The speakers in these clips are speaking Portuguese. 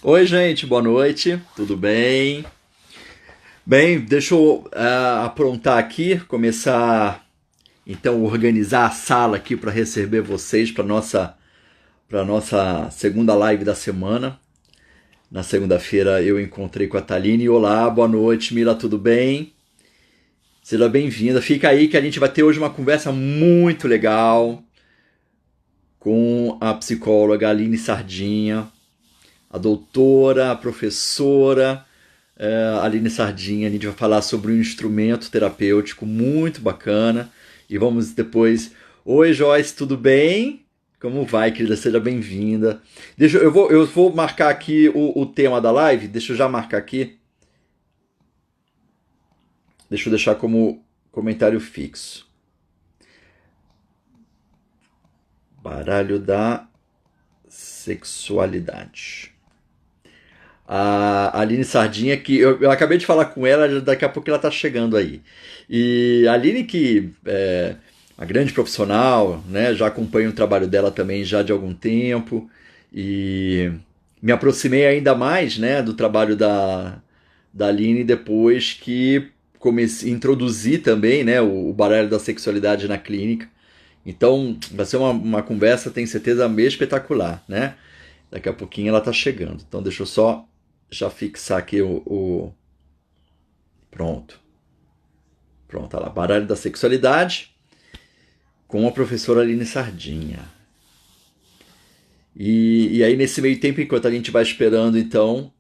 Oi, gente, boa noite, tudo bem? Bem, deixa eu aprontar aqui, começar então organizar a sala aqui para receber vocês para nossa segunda live da semana. Na segunda-feira eu encontrei com a Taline. Olá, boa noite, Mila, tudo bem? Seja bem-vinda. Fica aí que a gente vai ter hoje uma conversa muito legal com a psicóloga Aline Sardinha, a doutora, a professora Aline Sardinha. A gente vai falar sobre um instrumento terapêutico muito bacana. E vamos depois. Oi, Joyce, tudo bem? Como vai, querida? Seja bem-vinda. Eu vou marcar aqui o tema da live. Deixa eu já marcar aqui. Deixa eu deixar como comentário fixo. Baralho da sexualidade. A Aline Sardinha, que eu acabei de falar com ela, daqui a pouco ela tá chegando aí. E a Aline, que é uma grande profissional, né? Já acompanho o trabalho dela também já de algum tempo. E me aproximei ainda mais, né, do trabalho da Aline depois que comecei a introduzir também, né, o baralho da sexualidade na clínica. Então, vai ser uma conversa, tenho certeza, meio espetacular, né? Daqui a pouquinho ela tá chegando. Então, deixa eu só já fixar aqui Pronto. Pronto, olha lá. Baralho da sexualidade com a professora Aline Sardinha. E aí, nesse meio tempo, enquanto a gente vai esperando, então,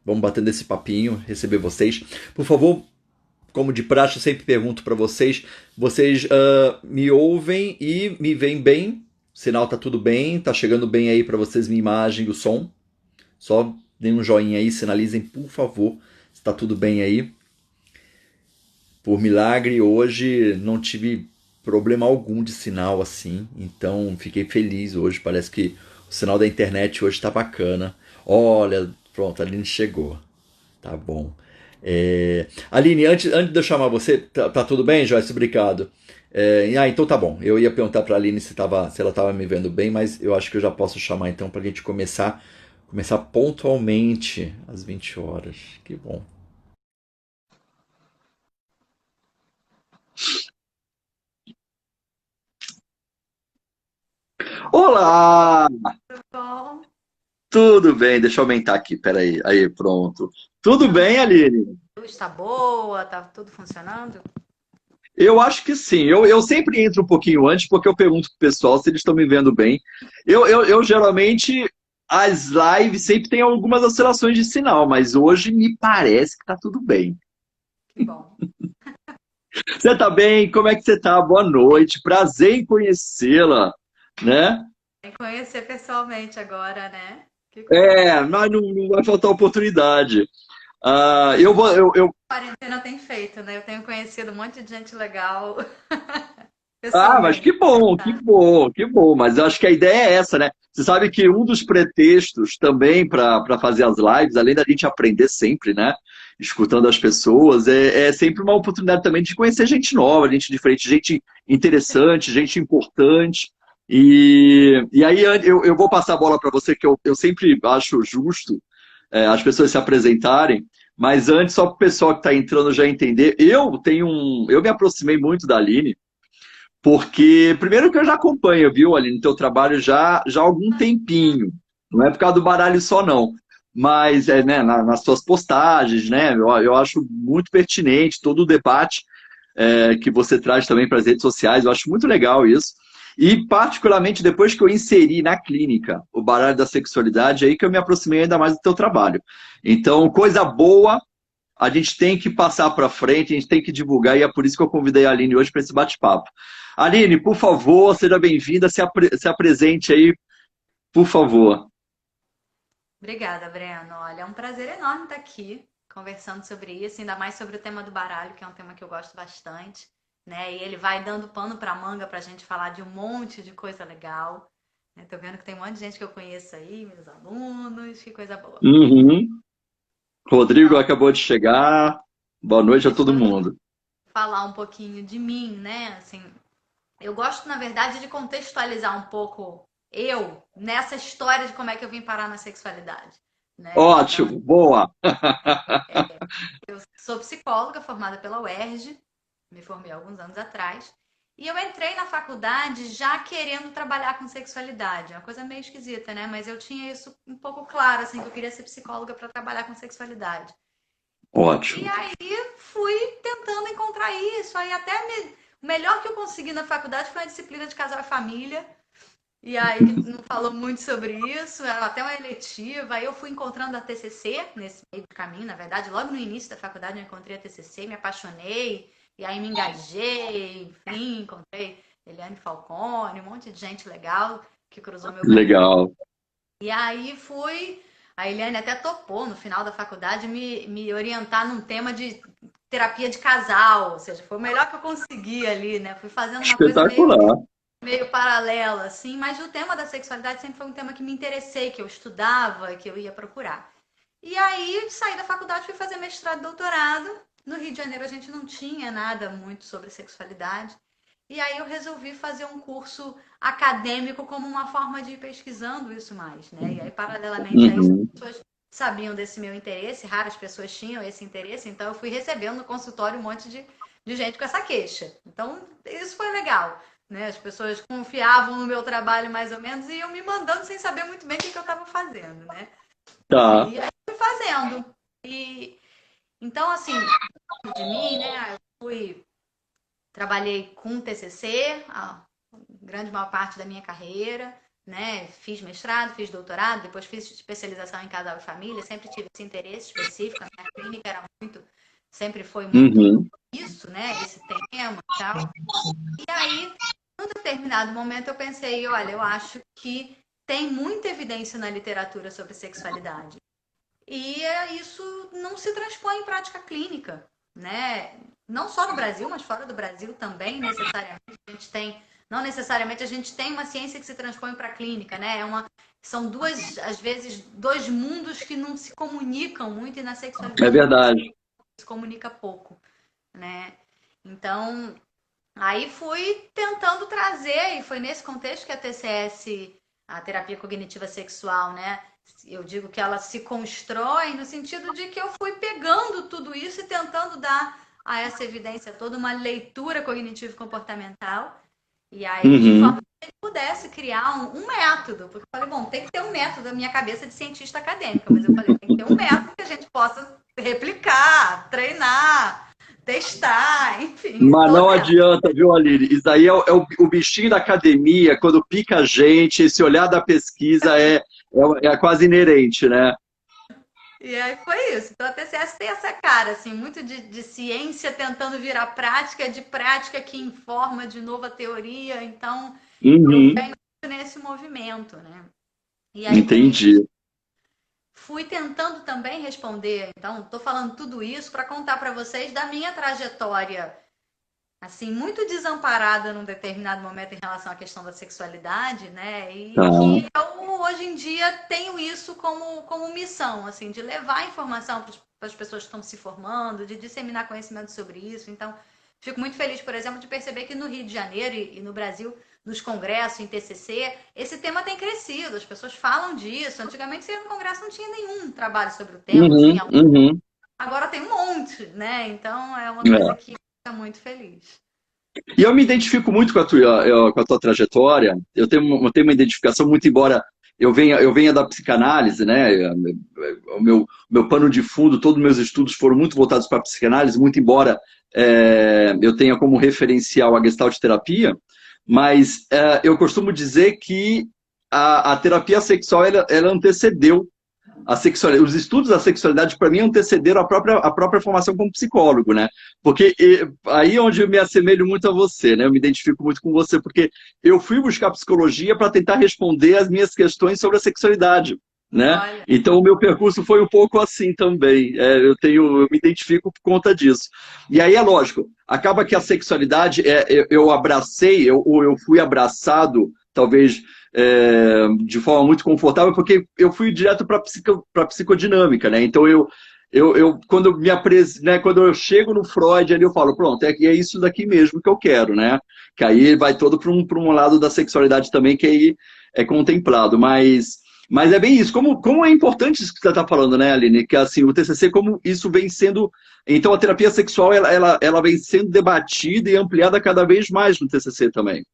vamos batendo esse papinho, receber vocês. Por favor, como de praxe, eu sempre pergunto para vocês: vocês me ouvem e me veem bem? O sinal tá tudo bem? Tá chegando bem aí para vocês minha imagem e o som? Só deem um joinha aí, sinalizem, por favor, se tá tudo bem aí. Por milagre, hoje não tive problema algum de sinal assim, então fiquei feliz hoje. Parece que o sinal da internet hoje tá bacana. Olha, pronto, a Aline chegou. Tá bom. Aline, antes de eu chamar você, tá tudo bem, Joyce? Obrigado. Então tá bom. Eu ia perguntar pra Aline se ela tava me vendo bem, mas eu acho que eu já posso chamar então pra gente começar pontualmente às 20 horas. Que bom. Olá! Bom, Tudo bem, deixa eu aumentar aqui, peraí. Aí, pronto. Tudo bem, Aline? luz está boa, tá tudo funcionando? Eu acho que sim. Eu sempre entro um pouquinho antes, porque eu pergunto pro pessoal se eles estão me vendo bem. Eu geralmente, as lives sempre tem algumas oscilações de sinal, mas hoje me parece que tá tudo bem. Que bom. Você tá bem? Como é que você tá? Boa noite. Prazer em conhecê-la, né? Tem que conhecer pessoalmente agora, né? Que coisa. Mas não vai faltar oportunidade. Eu A quarentena tem feito, né? Eu tenho conhecido um monte de gente legal Mas pessoalmente. que bom, que bom, que bom. Mas eu acho que a ideia é essa, né? Você sabe que um dos pretextos também para fazer as lives, além da gente aprender sempre, né? Escutando as pessoas, é sempre uma oportunidade também de conhecer gente nova, gente diferente, gente interessante, gente importante. E aí eu vou passar a bola para você, que eu sempre acho justo as pessoas se apresentarem. Mas antes, só para o pessoal que está entrando já entender, eu me aproximei muito da Aline porque, primeiro que eu já acompanho, viu, ali no teu trabalho já há algum tempinho. Não é por causa do baralho só, não. Mas né, nas tuas postagens, né? Eu acho muito pertinente todo o debate que você traz também para as redes sociais. Eu acho muito legal isso. E, particularmente, depois que eu inseri na clínica o baralho da sexualidade, é aí que eu me aproximei ainda mais do teu trabalho. Então, coisa boa, a gente tem que passar para frente, a gente tem que divulgar, e é por isso que eu convidei a Aline hoje para esse bate-papo. Aline, por favor, seja bem-vinda, se apresente aí, por favor. Obrigada, Breno. Olha, é um prazer enorme estar aqui conversando sobre isso, ainda mais sobre o tema do baralho, que é um tema que eu gosto bastante, né? E ele vai dando pano para manga para a gente falar de um monte de coisa legal. Né? Tô vendo que tem um monte de gente que eu conheço aí, meus alunos, que coisa boa. Uhum. Rodrigo Então, acabou de chegar. Boa noite a deixa todo eu mundo. falar um pouquinho de mim, né? Assim, eu gosto, na verdade, de contextualizar um pouco eu nessa história de como é que eu vim parar na sexualidade. né? Então, Ótimo, boa. eu sou psicóloga formada pela UERJ, me formei há alguns anos atrás. E eu entrei na faculdade já querendo trabalhar com sexualidade. É uma coisa meio esquisita, né? Mas eu tinha isso um pouco claro, assim, que eu queria ser psicóloga para trabalhar com sexualidade. E Ótimo. aí fui tentando encontrar isso. Aí o melhor que eu consegui na faculdade foi uma disciplina de casal e família. E aí que não falou muito sobre isso, era até uma eletiva. Aí eu fui encontrando a TCC nesse meio do caminho, na verdade. Logo no início da faculdade eu encontrei a TCC, me apaixonei. E aí me engajei, enfim, encontrei Eliane Falcone, um monte de gente legal que cruzou meu caminho. Legal. E aí fui. A Eliane até topou no final da faculdade me orientar num tema de terapia de casal, ou seja, foi o melhor que eu consegui ali, né? Fui fazendo uma coisa Espetacular. meio paralela, assim, mas o tema da sexualidade sempre foi um tema que me interessei, que eu estudava, que eu ia procurar. E aí saí da faculdade, fui fazer mestrado e doutorado. No Rio de Janeiro a gente não tinha nada muito sobre sexualidade. E aí eu resolvi fazer um curso acadêmico como uma forma de ir pesquisando isso mais, né? E aí, paralelamente a isso, Uhum. as pessoas sabiam desse meu interesse, raras pessoas tinham esse interesse, então eu fui recebendo no consultório um monte de gente com essa queixa. Então, isso foi legal, né? As pessoas confiavam no meu trabalho mais ou menos e iam me mandando sem saber muito bem o que eu estava fazendo, né? Tá. E aí fui fazendo. E então, assim, de mim, né? Eu trabalhei com TCC a grande maior parte da minha carreira, né? Fiz mestrado, fiz doutorado, depois fiz especialização em casal e família, sempre tive esse interesse específico, a minha clínica era sempre foi muito Uhum. isso, né? Esse tema e tal. E aí, num determinado momento, eu pensei, olha, eu acho que tem muita evidência na literatura sobre sexualidade. E isso não se transpõe em prática clínica, né? Não só no Brasil, mas fora do Brasil também, necessariamente. A gente tem, não necessariamente a gente tem uma ciência que se transpõe para a clínica, né? São duas, às vezes, dois mundos que não se comunicam muito e na É sexualidade verdade. se comunica pouco, né? Então, aí fui tentando trazer, e foi nesse contexto que a TCS, a terapia cognitiva sexual, né? Eu digo que ela se constrói no sentido de que eu fui pegando tudo isso e tentando dar a essa evidência toda uma leitura cognitivo-comportamental. E aí, de forma Uhum. que ele pudesse criar um método. Porque eu falei, bom, tem que ter um método da minha cabeça de cientista acadêmica, mas eu falei, tem que ter um método que a gente possa replicar, treinar, testar, enfim, Mas tô não nessa. adianta, viu, Aline? Isso aí é o bichinho da academia, quando pica a gente, esse olhar da pesquisa é quase inerente, né? E aí foi isso. Então a TCS tem essa cara, assim, muito de ciência tentando virar prática, de prática que informa de novo a teoria. Então eu Uhum. venho nesse movimento, né? E aí com isso Entendi. fui tentando também responder. Então estou falando tudo isso para contar para vocês da minha trajetória assim, muito desamparada num determinado momento em relação à questão da sexualidade, né? E Tá. que eu hoje em dia tenho isso como missão, assim, de levar informação para as pessoas que estão se formando, de disseminar conhecimento sobre isso. Então, fico muito feliz, por exemplo, de perceber que no Rio de Janeiro e no Brasil, nos congressos, em TCC, esse tema tem crescido, as pessoas falam disso. Antigamente, você no congresso não tinha nenhum trabalho sobre o tema, Uhum, tinha um, uhum. agora tem um monte, né? Então, é uma coisa É. que fica muito feliz. E eu me identifico muito com a tua trajetória. Eu tenho uma identificação muito, embora eu venha da psicanálise, né? O meu pano de fundo, todos os meus estudos foram muito voltados para a psicanálise, muito embora eu tenha como referencial a Gestalt terapia, mas eu costumo dizer que a terapia sexual ela antecedeu os estudos da sexualidade, para mim, antecederam a própria formação como psicólogo, né? Porque aí é onde eu me assemelho muito a você, né? Eu me identifico muito com você, porque eu fui buscar psicologia para tentar responder as minhas questões sobre a sexualidade, né? Olha. Então, o meu percurso foi um pouco assim também. Eu me identifico por conta disso. E aí, é lógico, acaba que a sexualidade, eu abracei, eu fui abraçado, talvez de forma muito confortável, porque eu fui direto para a psicodinâmica, né? Então quando né, quando eu chego no Freud, ali eu falo, pronto, é isso daqui mesmo que eu quero, né? Que aí vai todo para um lado da sexualidade também, que aí é contemplado. Mas Mas é bem isso. Como é importante isso que você está falando, né, Aline? Que assim, o TCC, como isso vem sendo. Então, a terapia sexual, ela vem sendo debatida e ampliada cada vez mais no TCC também.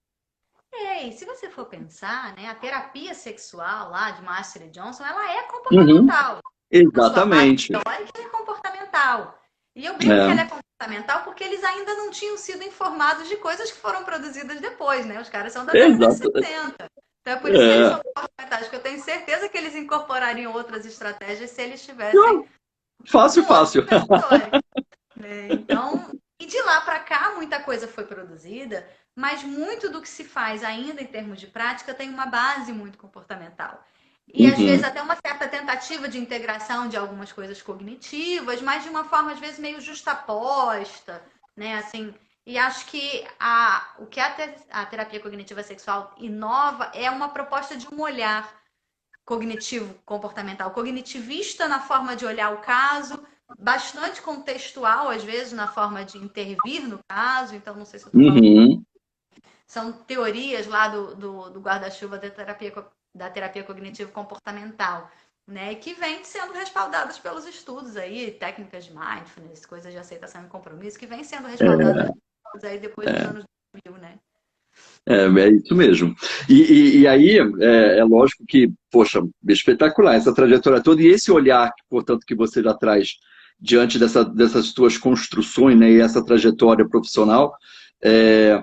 E se você for pensar, né, a terapia sexual lá de Master e Johnson, ela é Uhum, comportamental. Na sua base exatamente. teórica, ela é comportamental. E eu brinco que ela É, é comportamental porque eles ainda não tinham sido informados de coisas que foram produzidas depois, né? Os caras são da década de exato. 60. Então é por isso que eles É, são comportamentais, porque eu tenho certeza que eles incorporariam outras estratégias se eles tivessem fácil, um outro fácil. repertório. Então, e de lá para cá, muita coisa foi produzida, mas muito do que se faz ainda em termos de prática tem uma base muito comportamental. E às vezes Uhum, até uma certa tentativa de integração de algumas coisas cognitivas, mas de uma forma às vezes meio justaposta, né? Assim, e acho que o que a terapia cognitiva sexual inova é uma proposta de um olhar cognitivo comportamental, cognitivista na forma de olhar o caso, bastante contextual, às vezes, na forma de intervir no caso. Então, não sei se eu estou falando. uhum. São teorias lá do guarda-chuva da terapia cognitivo-comportamental, né? Que vêm sendo respaldadas pelos estudos aí, técnicas de mindfulness, coisas de aceitação e compromisso, que vêm sendo respaldadas aí depois dos anos 2000, né? É isso mesmo. E aí, é lógico que, poxa, espetacular essa trajetória toda e esse olhar, portanto, que você já traz diante dessas suas construções, né, e essa trajetória profissional, é,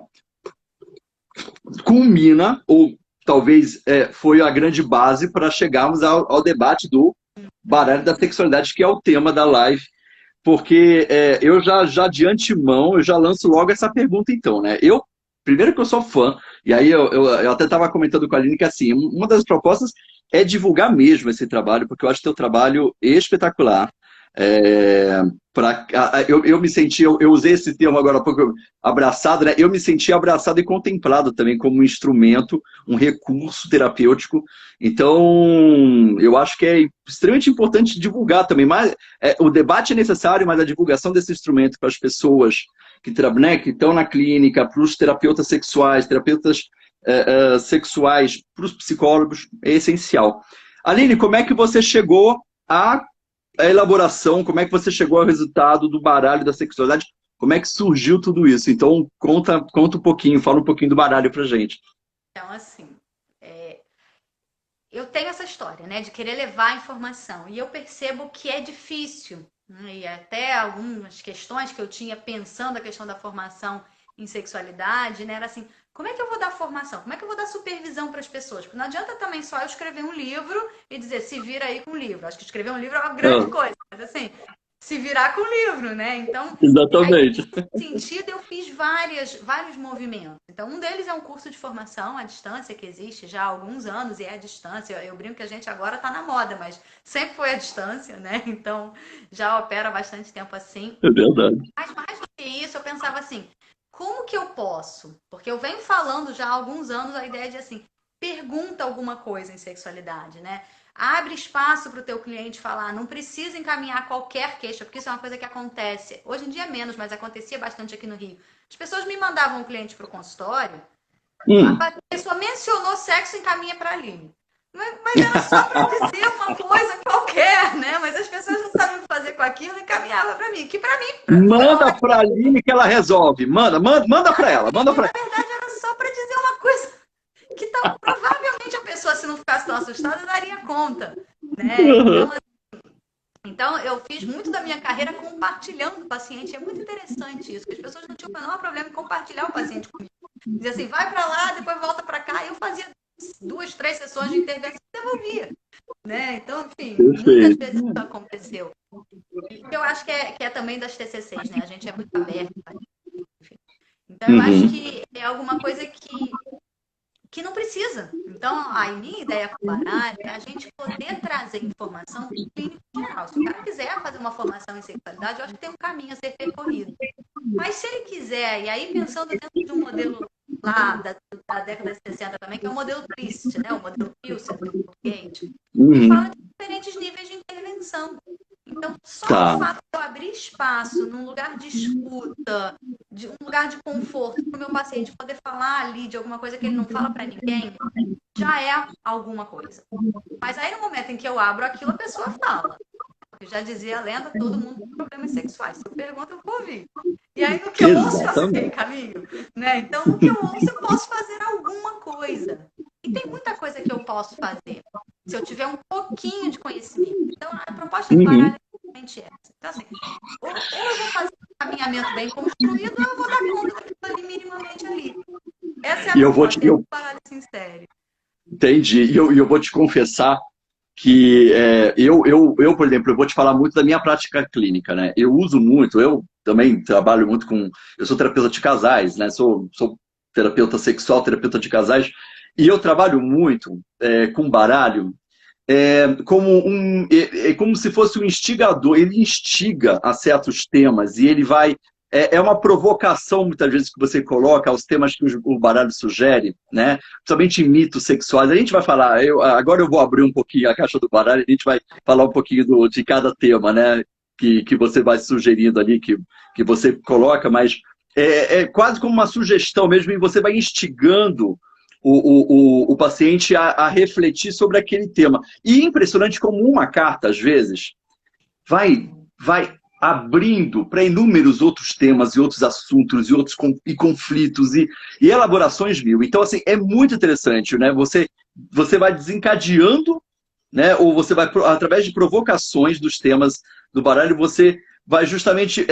culmina, ou talvez foi a grande base para chegarmos ao debate do baralho da sexualidade, que é o tema da live, porque eu já de antemão, eu já lanço logo essa pergunta então, né? Primeiro que eu sou fã, e aí eu até estava comentando com a Aline que assim, uma das propostas é divulgar mesmo esse trabalho, porque eu acho teu trabalho espetacular. É, eu me senti, eu usei esse termo agora há pouco, abraçado, né? Eu me senti abraçado e contemplado também como um instrumento, um recurso terapêutico. Então, eu acho que é extremamente importante divulgar também. Mas, o debate é necessário, mas a divulgação desse instrumento para as pessoas né, que estão na clínica, para os terapeutas sexuais, terapeutas sexuais, para os psicólogos, é essencial. Aline, como é que você chegou à elaboração, como é que você chegou ao resultado do baralho da sexualidade? Como é que surgiu tudo isso? Então, conta um pouquinho, fala um pouquinho do baralho pra gente. Então, assim, eu tenho essa história, né, de querer levar a informação. E eu percebo que é difícil, né, e até algumas questões que eu tinha pensando a questão da formação em sexualidade, né, era assim, como é que eu vou dar formação? Como é que eu vou dar supervisão para as pessoas? Porque não adianta também só eu escrever um livro e dizer, se vira aí com o livro. Acho que escrever um livro é uma grande Ah, coisa, mas assim, se virar com o livro, né? Então, aí exatamente. sentido, eu fiz vários movimentos. Então, um deles é um curso de formação à distância que existe já há alguns anos e é à distância. Eu brinco que a gente agora está na moda, mas sempre foi à distância, né? Então, já opera há bastante tempo assim. É verdade. Mas mais do que isso, eu pensava assim, como que eu posso? Porque eu venho falando já há alguns anos a ideia de assim, pergunta alguma coisa em sexualidade, né? Abre espaço para o teu cliente falar, não precisa encaminhar qualquer queixa, porque isso é uma coisa que acontece. Hoje em dia é menos, mas acontecia bastante aqui no Rio. As pessoas me mandavam um cliente para o consultório, Hum, a pessoa mencionou sexo e encaminha para a Aline. Mas era só para dizer uma coisa qualquer, né? Mas as pessoas não sabiam o que fazer com aquilo e encaminhava para mim. Que para mim foi manda ótimo. pra Aline que ela resolve. Manda pra ela, manda E pra na verdade era só para dizer uma coisa que provavelmente a pessoa, se não ficasse tão assustada, daria conta, né? ela. Então, eu fiz muito da minha carreira compartilhando o paciente. É muito interessante isso, que as pessoas não tinham o menor problema em compartilhar o paciente comigo. Dizia assim, vai para lá, depois volta para cá. E eu fazia 2, 3 sessões de intervenção e devolvia. Né? Então, enfim, muitas Perfeito. vezes isso aconteceu. E eu acho que é também das TCCs, né? A gente é muito aberto. Enfim. Então, eu acho Uhum. que é alguma coisa que não precisa. Então, a minha ideia com o baralho é a gente poder trazer informação para o clínico geral. Se o cara quiser fazer uma formação em sexualidade, eu acho que tem um caminho a ser percorrido. Mas se ele quiser, e aí pensando dentro de um modelo lá da década de 60 também, que é o modelo TRIST, né? O modelo Pilsen, Gate, que fala Uhum. de diferentes níveis de intervenção. Então, só o Tá, fato de eu abrir espaço num lugar de escuta, de um lugar de conforto para o meu paciente poder falar ali de alguma coisa que ele não fala para ninguém, já é alguma coisa. Mas aí no momento em que eu abro aquilo, a pessoa fala. Eu já dizia a lenda, todo mundo tem problemas sexuais. Se eu pergunto, eu vou ouvir. E aí no que eu ouço, faço o quê? Exatamente. Caminho. Né? Então, no que eu ouço, eu posso fazer alguma coisa. E tem muita coisa que eu posso fazer, se eu tiver um pouquinho de conhecimento. Então, a proposta do baralho Uhum. é exatamente essa. Então, assim, ou eu vou fazer um caminhamento bem construído, ou eu vou dar conta daquilo ali minimamente ali. Essa é a E eu vou te, proposta, é que o baralho se insere. entendi. E eu vou te confessar que por exemplo, eu vou te falar muito da minha prática clínica, né? Eu uso muito, eu também trabalho muito com. Eu sou terapeuta de casais, né? Sou terapeuta sexual, terapeuta de casais, e eu trabalho muito com baralho como se fosse um instigador. Ele instiga a certos temas e ele vai. É uma provocação, muitas vezes, que você coloca aos temas que o baralho sugere, né? Principalmente em mitos sexuais. A gente vai falar, agora eu vou abrir um pouquinho a caixa do baralho, a gente vai falar um pouquinho de cada tema, né? Que você vai sugerindo ali, que você coloca, mas é quase como uma sugestão mesmo, e você vai instigando o paciente a refletir sobre aquele tema. E impressionante como uma carta, às vezes, vai abrindo para inúmeros outros temas e outros assuntos e conflitos e elaborações mil. Então, assim, é muito interessante, né? Você vai desencadeando, né? Ou você vai, através de provocações dos temas do baralho, você vai justamente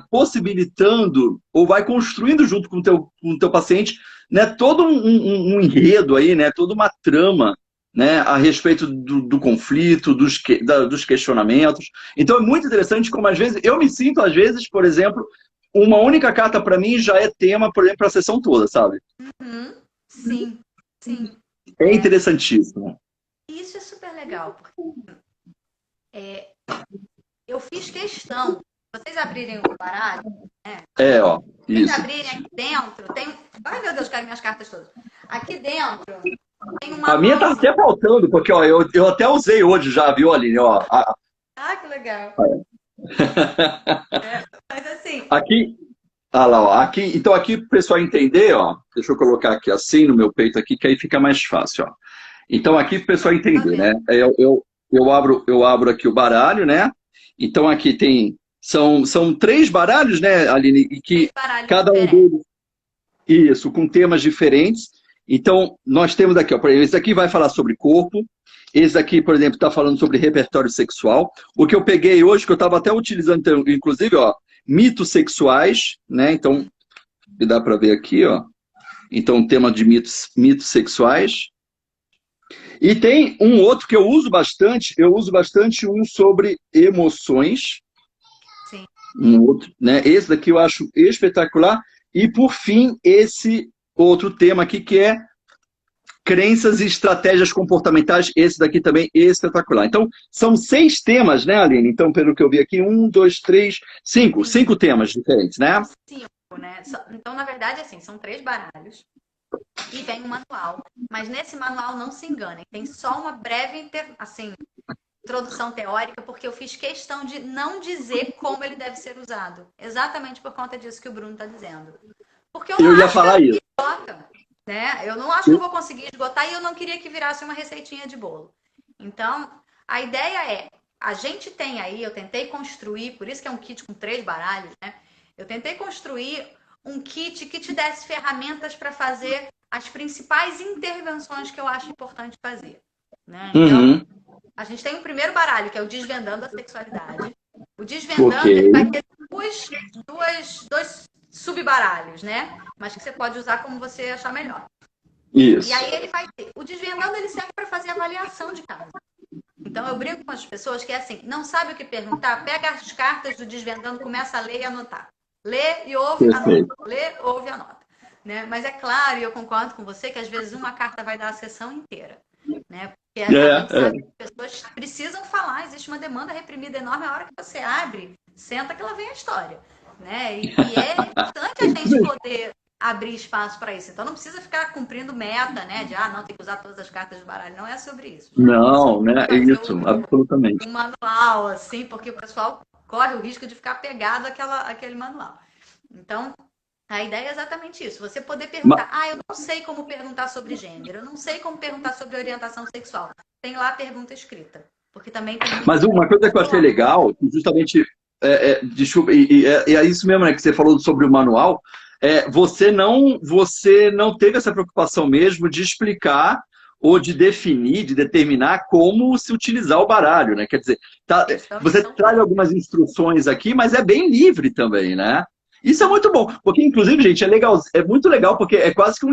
possibilitando ou vai construindo junto com o teu paciente, né, todo um enredo aí, né, toda uma trama, né, a respeito do conflito, dos questionamentos. Então é muito interessante como às vezes eu me sinto, às vezes, por exemplo, uma única carta para mim já é tema, por exemplo, para a sessão toda, sabe? Uhum. Sim, sim. É interessantíssimo. Isso é super legal, porque eu fiz questão. Vocês abrirem o baralho, né? Ó, Vocês isso. abrirem aqui dentro, tem. Ai, meu Deus, caiu minhas cartas todas. Aqui dentro tem um A minha tá manualzinho. até faltando, porque ó, eu até usei hoje já, viu, Aline? Ó, Ah, que legal. Mas assim, aqui, lá, ó, então aqui para o pessoal entender, ó, deixa eu colocar aqui assim no meu peito aqui, que aí fica mais fácil, ó. Então aqui para o pessoal tá entender, né? vendo? Eu abro aqui o baralho, né? Então aqui são três baralhos, né, Aline? E Três que baralhos cada um diferentes. deles, isso, com temas diferentes. Então nós temos aqui, ó, por exemplo, esse aqui vai falar sobre corpo. Esse aqui, por exemplo, está falando sobre repertório sexual. O que eu peguei hoje, que eu estava até utilizando, então, inclusive, ó, mitos sexuais, né? Então, dá para ver aqui, ó. Então, tema de mitos sexuais. E tem um outro que eu uso bastante um sobre emoções, Sim. um outro, né? Esse daqui eu acho espetacular. E por fim, esse outro tema aqui que é crenças e estratégias comportamentais. Esse daqui também é espetacular. Então, são 6 temas, né, Aline? Então, pelo que eu vi aqui, 1, 2, 3, 5. Sim. 5 temas diferentes, né? São cinco, né? Então, na verdade, assim, são três baralhos e vem um manual. Mas nesse manual, não se enganem, tem só uma breve assim, introdução teórica, porque eu fiz questão de não dizer como ele deve ser usado. Exatamente por conta disso que o Bruno está dizendo. Porque eu não Eu ia acho que falar isso. esgota, né? Eu não acho que eu vou conseguir esgotar e eu não queria que virasse uma receitinha de bolo. Então, a ideia é, a gente tem aí, eu tentei construir, por isso que é um kit com 3 baralhos, né? Eu tentei construir um kit que te desse ferramentas para fazer as principais intervenções que eu acho importante fazer. Né? Então, Uhum. a gente tem o primeiro baralho, que é o Desvendando a Sexualidade. O Ok. Desvendando, ele vai ter dois subbaralhos, né? Mas que você pode usar como você achar melhor. E Isso. aí ele vai ter. O Desvendando, ele serve para fazer avaliação de caso. Então eu brinco com as pessoas que é assim, não sabe o que perguntar, pega as cartas do Desvendando, começa a ler e anotar. Lê e ouve, anota. Perfeito. Lê, ouve, anota. Né? Mas é claro, e eu concordo com você, que às vezes uma carta vai dar a sessão inteira. Né? Porque a gente sabe que as pessoas precisam falar, existe uma demanda reprimida enorme, a hora que você abre, senta que ela vem a história. Né? E é importante a gente poder abrir espaço para isso. Então não precisa ficar cumprindo meta, né? De não, tem que usar todas as cartas do baralho. Não é sobre isso. É só Não, né? É fazer isso, absolutamente. um manual, assim, porque o pessoal corre o risco de ficar pegado àquele manual. Então, A ideia é exatamente isso. Você poder Ma- perguntar, eu não sei como perguntar sobre gênero, eu não sei como perguntar sobre orientação sexual. Tem lá a pergunta escrita. Porque também tem muito Mas uma coisa que eu achei popular. legal, que justamente, desculpa, é isso mesmo, né, que você falou sobre o manual, você não teve essa preocupação mesmo de explicar ou de definir, de determinar como se utilizar o baralho, né? Quer dizer, Isso também você não traz foi. algumas instruções aqui, mas é bem livre também, né? Isso é muito bom, porque inclusive, gente, é legal, é muito legal, porque é quase que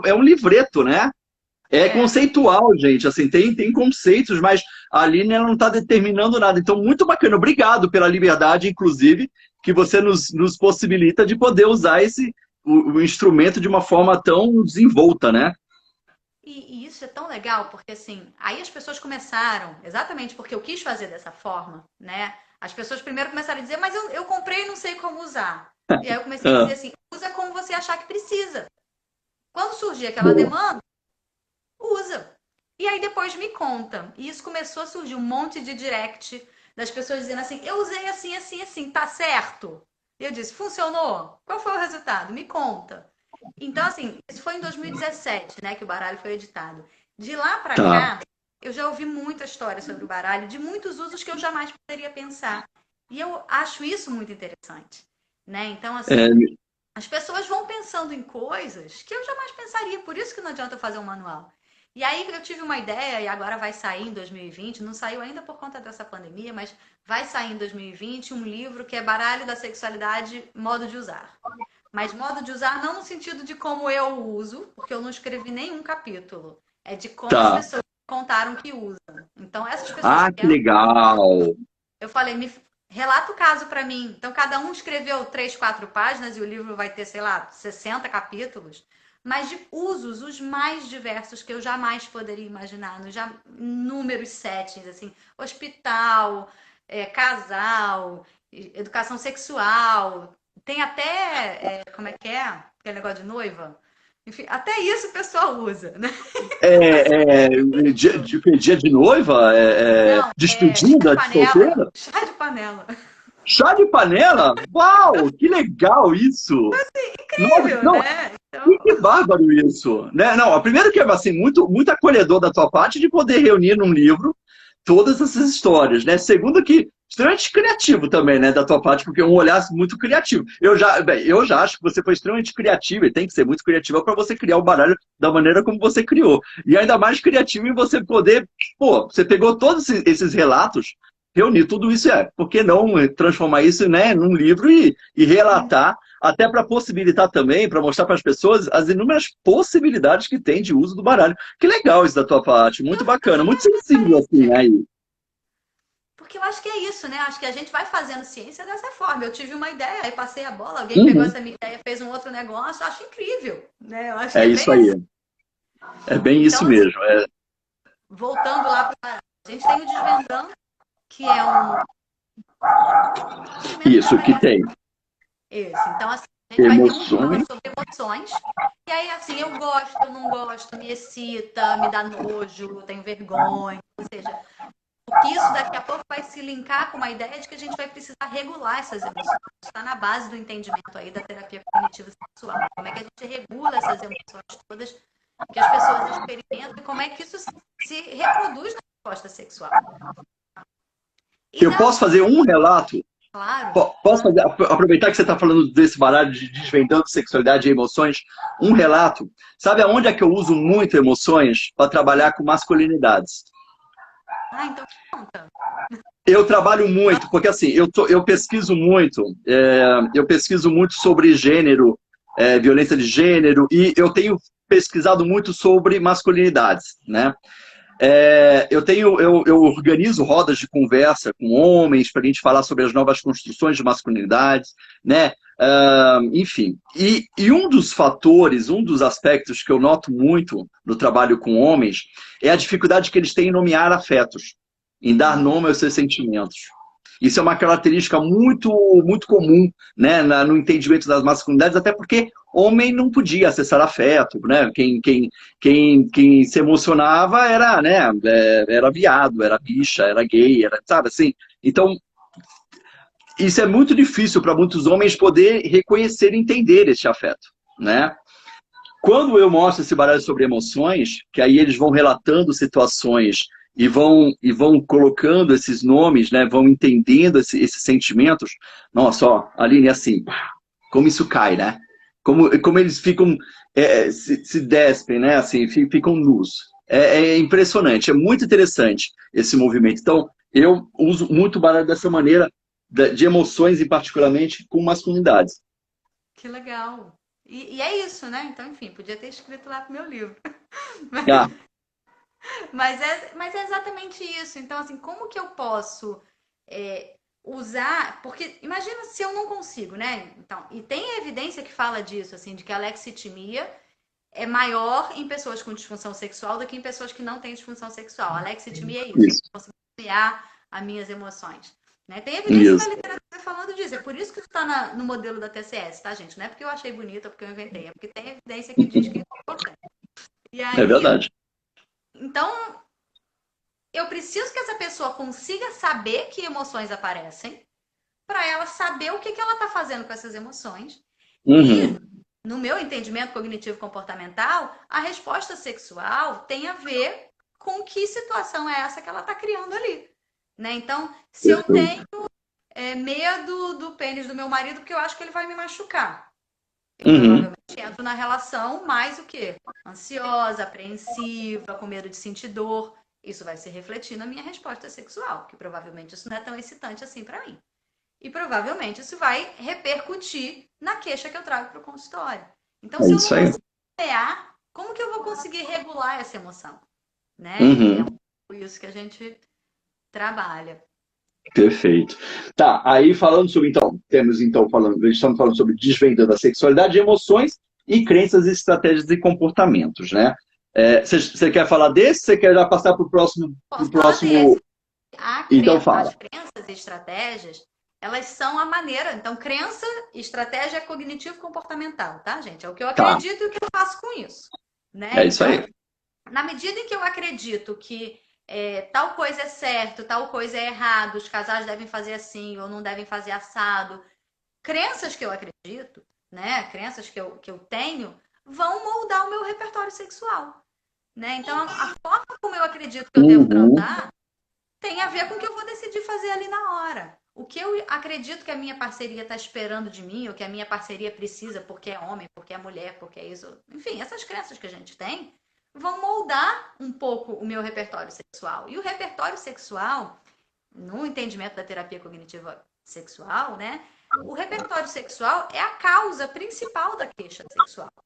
é um livreto, né? É É. conceitual, gente, assim, tem conceitos, mas a Aline ela não está determinando nada. Então, muito bacana. Obrigado pela liberdade, inclusive, que você nos possibilita de poder usar o instrumento de uma forma tão desenvolta, né? E isso é tão legal, porque assim, aí as pessoas começaram, exatamente porque eu quis fazer dessa forma, né? As pessoas primeiro começaram a dizer, mas eu comprei e não sei como usar. E aí eu comecei a dizer Ah, assim, usa como você achar que precisa. Quando surgir aquela boa. demanda, usa. E aí depois me conta. E isso começou a surgir um monte de direct das pessoas dizendo assim: eu usei assim, assim, assim, tá certo? E eu disse: funcionou? Qual foi o resultado? Me conta. Então, assim, isso foi em 2017, né, que o baralho foi editado. De lá pra Tá. cá, eu já ouvi muita história sobre o baralho, de muitos usos que eu jamais poderia pensar. E eu acho isso muito interessante, né? Então, É, assim, as pessoas vão pensando em coisas que eu jamais pensaria, por isso que não adianta fazer um manual. E aí eu tive uma ideia, e agora vai sair em 2020, não saiu ainda por conta dessa pandemia, mas vai sair em 2020 um livro que é Baralho da Sexualidade, Modo de Usar. Mas modo de usar não no sentido de como eu uso, porque eu não escrevi nenhum capítulo. É de como as tá. pessoas contaram que usam. Então, essas pessoas Ah, que que eram, legal. eu falei, me relata o caso para mim. Então, cada um escreveu 3, 4 páginas e o livro vai ter, sei lá, 60 capítulos. Mas de usos, os mais diversos que eu jamais poderia imaginar, no já, inúmeros settings, assim, hospital, casal, educação sexual, tem até, como é que é? Aquele negócio de noiva. Enfim, até isso o pessoal usa, né? Dia de noiva? Não, chá de Despedida de panela. solteira? Chá de panela. Chá de panela? Uau, que legal isso! Nossa, Incrível, não, né? e Então, que bárbaro isso, né? Não, primeiro que é assim, muito acolhedor da tua parte de poder reunir num livro todas essas histórias, né? Segundo que extremamente criativo também, né, da tua parte, porque é um olhar muito criativo. Eu já acho que você foi extremamente criativa e tem que ser muito criativa para você criar o baralho da maneira como você criou. E ainda mais criativo em você poder, pô, você pegou todos esses relatos, reunir tudo isso, por que não transformar isso, né, num livro e relatar até para possibilitar também, para mostrar para as pessoas as inúmeras possibilidades que tem de uso do baralho. Que legal isso da tua parte, muito bacana, muito sensível assim aí. porque eu acho que é isso, né? Acho que a gente vai fazendo ciência dessa forma. Eu tive uma ideia, aí passei a bola, alguém pegou Uhum. essa minha ideia, fez um outro negócio, eu acho incrível, né? Eu acho que É é isso bem assim. aí, é bem isso Então, assim, mesmo. voltando lá para a gente tem o Desvendando, que é um movimento de Isso que avaliação. tem Esse. Então, assim, a gente vai ter um que fala emoções. sobre emoções. E aí, assim, eu gosto, eu não gosto, me excita, me dá nojo, tenho vergonha. Ou seja, porque isso daqui a pouco vai se linkar com uma ideia de que a gente vai precisar regular essas emoções. Está na base do entendimento aí da terapia cognitiva sexual. Como é que a gente regula essas emoções todas que as pessoas experimentam e como é que isso se reproduz na resposta sexual. E Eu da posso fazer um relato? claro, Posso fazer, aproveitar que você está falando desse baralho de desvendando sexualidade e emoções? Um relato. Sabe aonde é que eu uso muito emoções? Para trabalhar com masculinidades. então conta. Eu trabalho muito, porque assim, eu pesquiso muito sobre gênero, violência de gênero, e eu tenho pesquisado muito sobre masculinidades, né? Eu organizo rodas de conversa com homens para a gente falar sobre as novas construções de masculinidades, né? Enfim, e um dos fatores, um dos aspectos que eu noto muito no trabalho com homens é a dificuldade que eles têm em nomear afetos, em dar nome aos seus sentimentos. Isso é uma característica muito comum, né, no entendimento das masculinidades, até porque homem não podia acessar afeto, né? Quem se emocionava era, né, era viado, era bicha, era gay, era, sabe assim? Então, isso é muito difícil para muitos homens poder reconhecer e entender esse afeto, né? Quando eu mostro esse baralho sobre emoções, que aí eles vão relatando situações e vão colocando esses nomes, né? Vão entendendo esses sentimentos. Nossa, ó, Aline, é assim, como isso cai, né? Como eles ficam, se despem, né? Assim, ficam nus. É impressionante, é muito interessante esse movimento. Então, eu uso muito o baralho dessa maneira, de emoções, e particularmente com masculinidades. Que legal. E é isso, né? Então, enfim, podia ter escrito lá pro meu livro. Ah, Mas é exatamente isso. Então, assim, como que eu posso usar? Porque imagina se eu não consigo, né? Então, e tem evidência que fala disso, assim, de que a lexitimia é maior em pessoas com disfunção sexual do que em pessoas que não têm disfunção sexual. A lexitimia é isso, isso, eu consigo nomear as minhas emoções. Né? Tem evidência na isso. literatura falando disso. É por isso que isso está no modelo da TCS, tá, gente? Não é porque eu achei bonito ou porque eu inventei, é porque tem evidência que diz que isso é importante. E É aí, verdade. então, eu preciso que essa pessoa consiga saber que emoções aparecem, para ela saber o que ela está fazendo com essas emoções. E, Uhum. no meu entendimento cognitivo comportamental, a resposta sexual tem a ver com que situação é essa que ela está criando ali. Né? Então, se eu Perfeito. tenho medo do pênis do meu marido, porque eu acho que ele vai me machucar, eu Uhum. provavelmente entro na relação mais o quê? Ansiosa, apreensiva, com medo de sentir dor. Isso vai se refletir na minha resposta sexual, que provavelmente isso não é tão excitante assim para mim. E provavelmente isso vai repercutir na queixa que eu trago para o consultório. Então, É se eu não isso aí. consigo nomear, como que eu vou conseguir regular essa emoção? Né? E é Uhum. um pouco isso que a gente trabalha. Perfeito. Tá, aí falando sobre, então, temos então falando, estamos falando sobre desvendando a sexualidade, emoções e crenças, estratégias e comportamentos, né? Você quer falar desse? Você quer já passar para o próximo, pro Posso falar próximo? desse. Então As fala. crenças e estratégias, elas são a maneira. Então, crença e estratégia é cognitivo-comportamental, tá, gente? É o que eu Tá, acredito e o que eu faço com isso. Né? é isso Então, aí. na medida em que eu acredito que tal coisa é certo, tal coisa é errado, os casais devem fazer assim ou não devem fazer assado, crenças que eu acredito, né? Crenças que eu tenho, vão moldar o meu repertório sexual. Né? Então, a forma como eu acredito que eu devo Uhum. transar tem a ver com o que eu vou decidir fazer ali na hora. O que eu acredito que a minha parceria está esperando de mim, ou que a minha parceria precisa porque é homem, porque é mulher, porque é isso. Enfim, essas crenças que a gente tem vão moldar um pouco o meu repertório sexual. E o repertório sexual, no entendimento da terapia cognitiva sexual, né? O repertório sexual é a causa principal da queixa sexual. O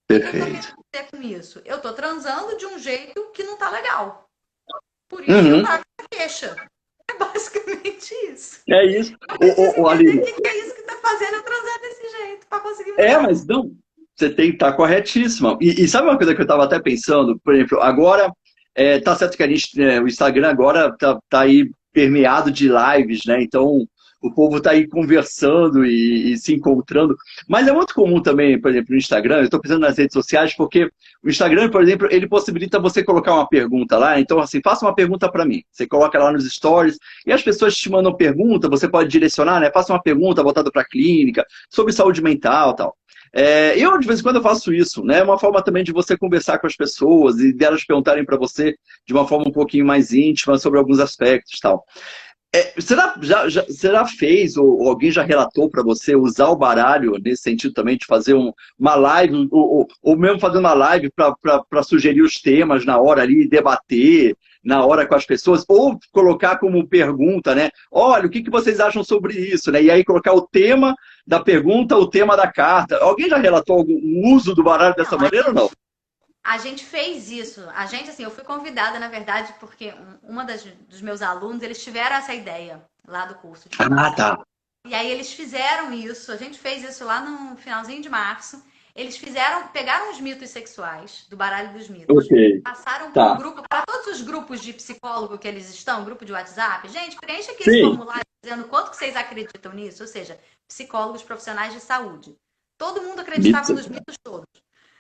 que eu estou querendo Perfeito. dizer com isso? Eu estou transando de um jeito que não está legal. Por isso que eu Uhum. trago essa queixa. É basicamente isso. É isso. Eu preciso entender o Aline, que é isso que está fazendo eu transar desse jeito, para conseguir mudar. mas não, você tem que estar corretíssima. E sabe uma coisa que eu estava até pensando? Por exemplo, agora, tá certo que o Instagram agora tá aí permeado de lives, né? Então, o povo tá aí conversando e se encontrando. Mas é muito comum também, por exemplo, no Instagram, eu estou pensando nas redes sociais, porque o Instagram, por exemplo, ele possibilita você colocar uma pergunta lá. Então, assim, faça uma pergunta para mim. Você coloca lá nos stories e as pessoas te mandam pergunta, você pode direcionar, né? Faça uma pergunta voltada para a clínica, sobre saúde mental e tal. Eu, de vez em quando, eu faço isso, né? É uma forma também de você conversar com as pessoas e delas perguntarem para você de uma forma um pouquinho mais íntima sobre alguns aspectos e tal. Será fez, ou alguém já relatou para você usar o baralho nesse sentido também, de fazer uma live, ou mesmo fazer uma live para sugerir os temas na hora ali, debater na hora com as pessoas, ou colocar como pergunta, né? Olha, o que vocês acham sobre isso, né? E aí colocar o tema da pergunta, o tema da carta. Alguém já relatou algum uso do baralho dessa Não, a maneira ou não? gente, a gente fez isso. A gente, assim, eu fui convidada, na verdade, porque uma dos meus alunos, eles tiveram essa ideia lá do curso de Ah, formação. tá. E aí eles fizeram isso, a gente fez isso lá no finalzinho de março. Eles pegaram os mitos sexuais, do baralho dos Ok, mitos, passaram para um tá. grupo, para todos os grupos de psicólogo que eles estão, grupo de WhatsApp. Gente, preencha aqui esse Sim. formulário dizendo quanto que vocês acreditam nisso, ou seja, psicólogos profissionais de saúde. Todo mundo acreditava nos mitos todos,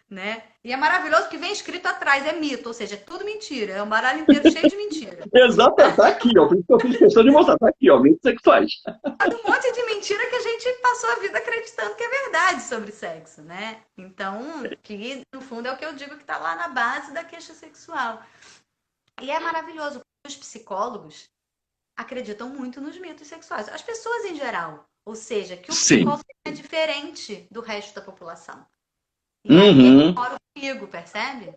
né? E é maravilhoso que vem escrito atrás, é mito, ou seja, é tudo mentira, é um baralho inteiro cheio de mentira. Exato, tá aqui, ó. Por isso que eu fiz questão de mostrar, tá aqui, ó. Mitos sexuais. Um monte de mentira que a gente passou a vida acreditando que é verdade sobre sexo, né? Então, que no fundo é o que eu digo que está lá na base da queixa sexual. E é maravilhoso, porque os psicólogos acreditam muito nos mitos sexuais. As pessoas em geral. Ou seja, que o Sim. psicólogo é diferente do resto da população. E aí é que Uhum. mora o perigo, percebe?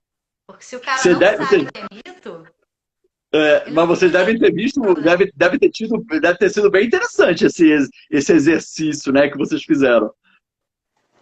Porque se o cara Você não deve, sabe você, que é mito, ele não mas vocês devem ter visto, problema. deve ter sido bem interessante esse exercício, né, que vocês fizeram.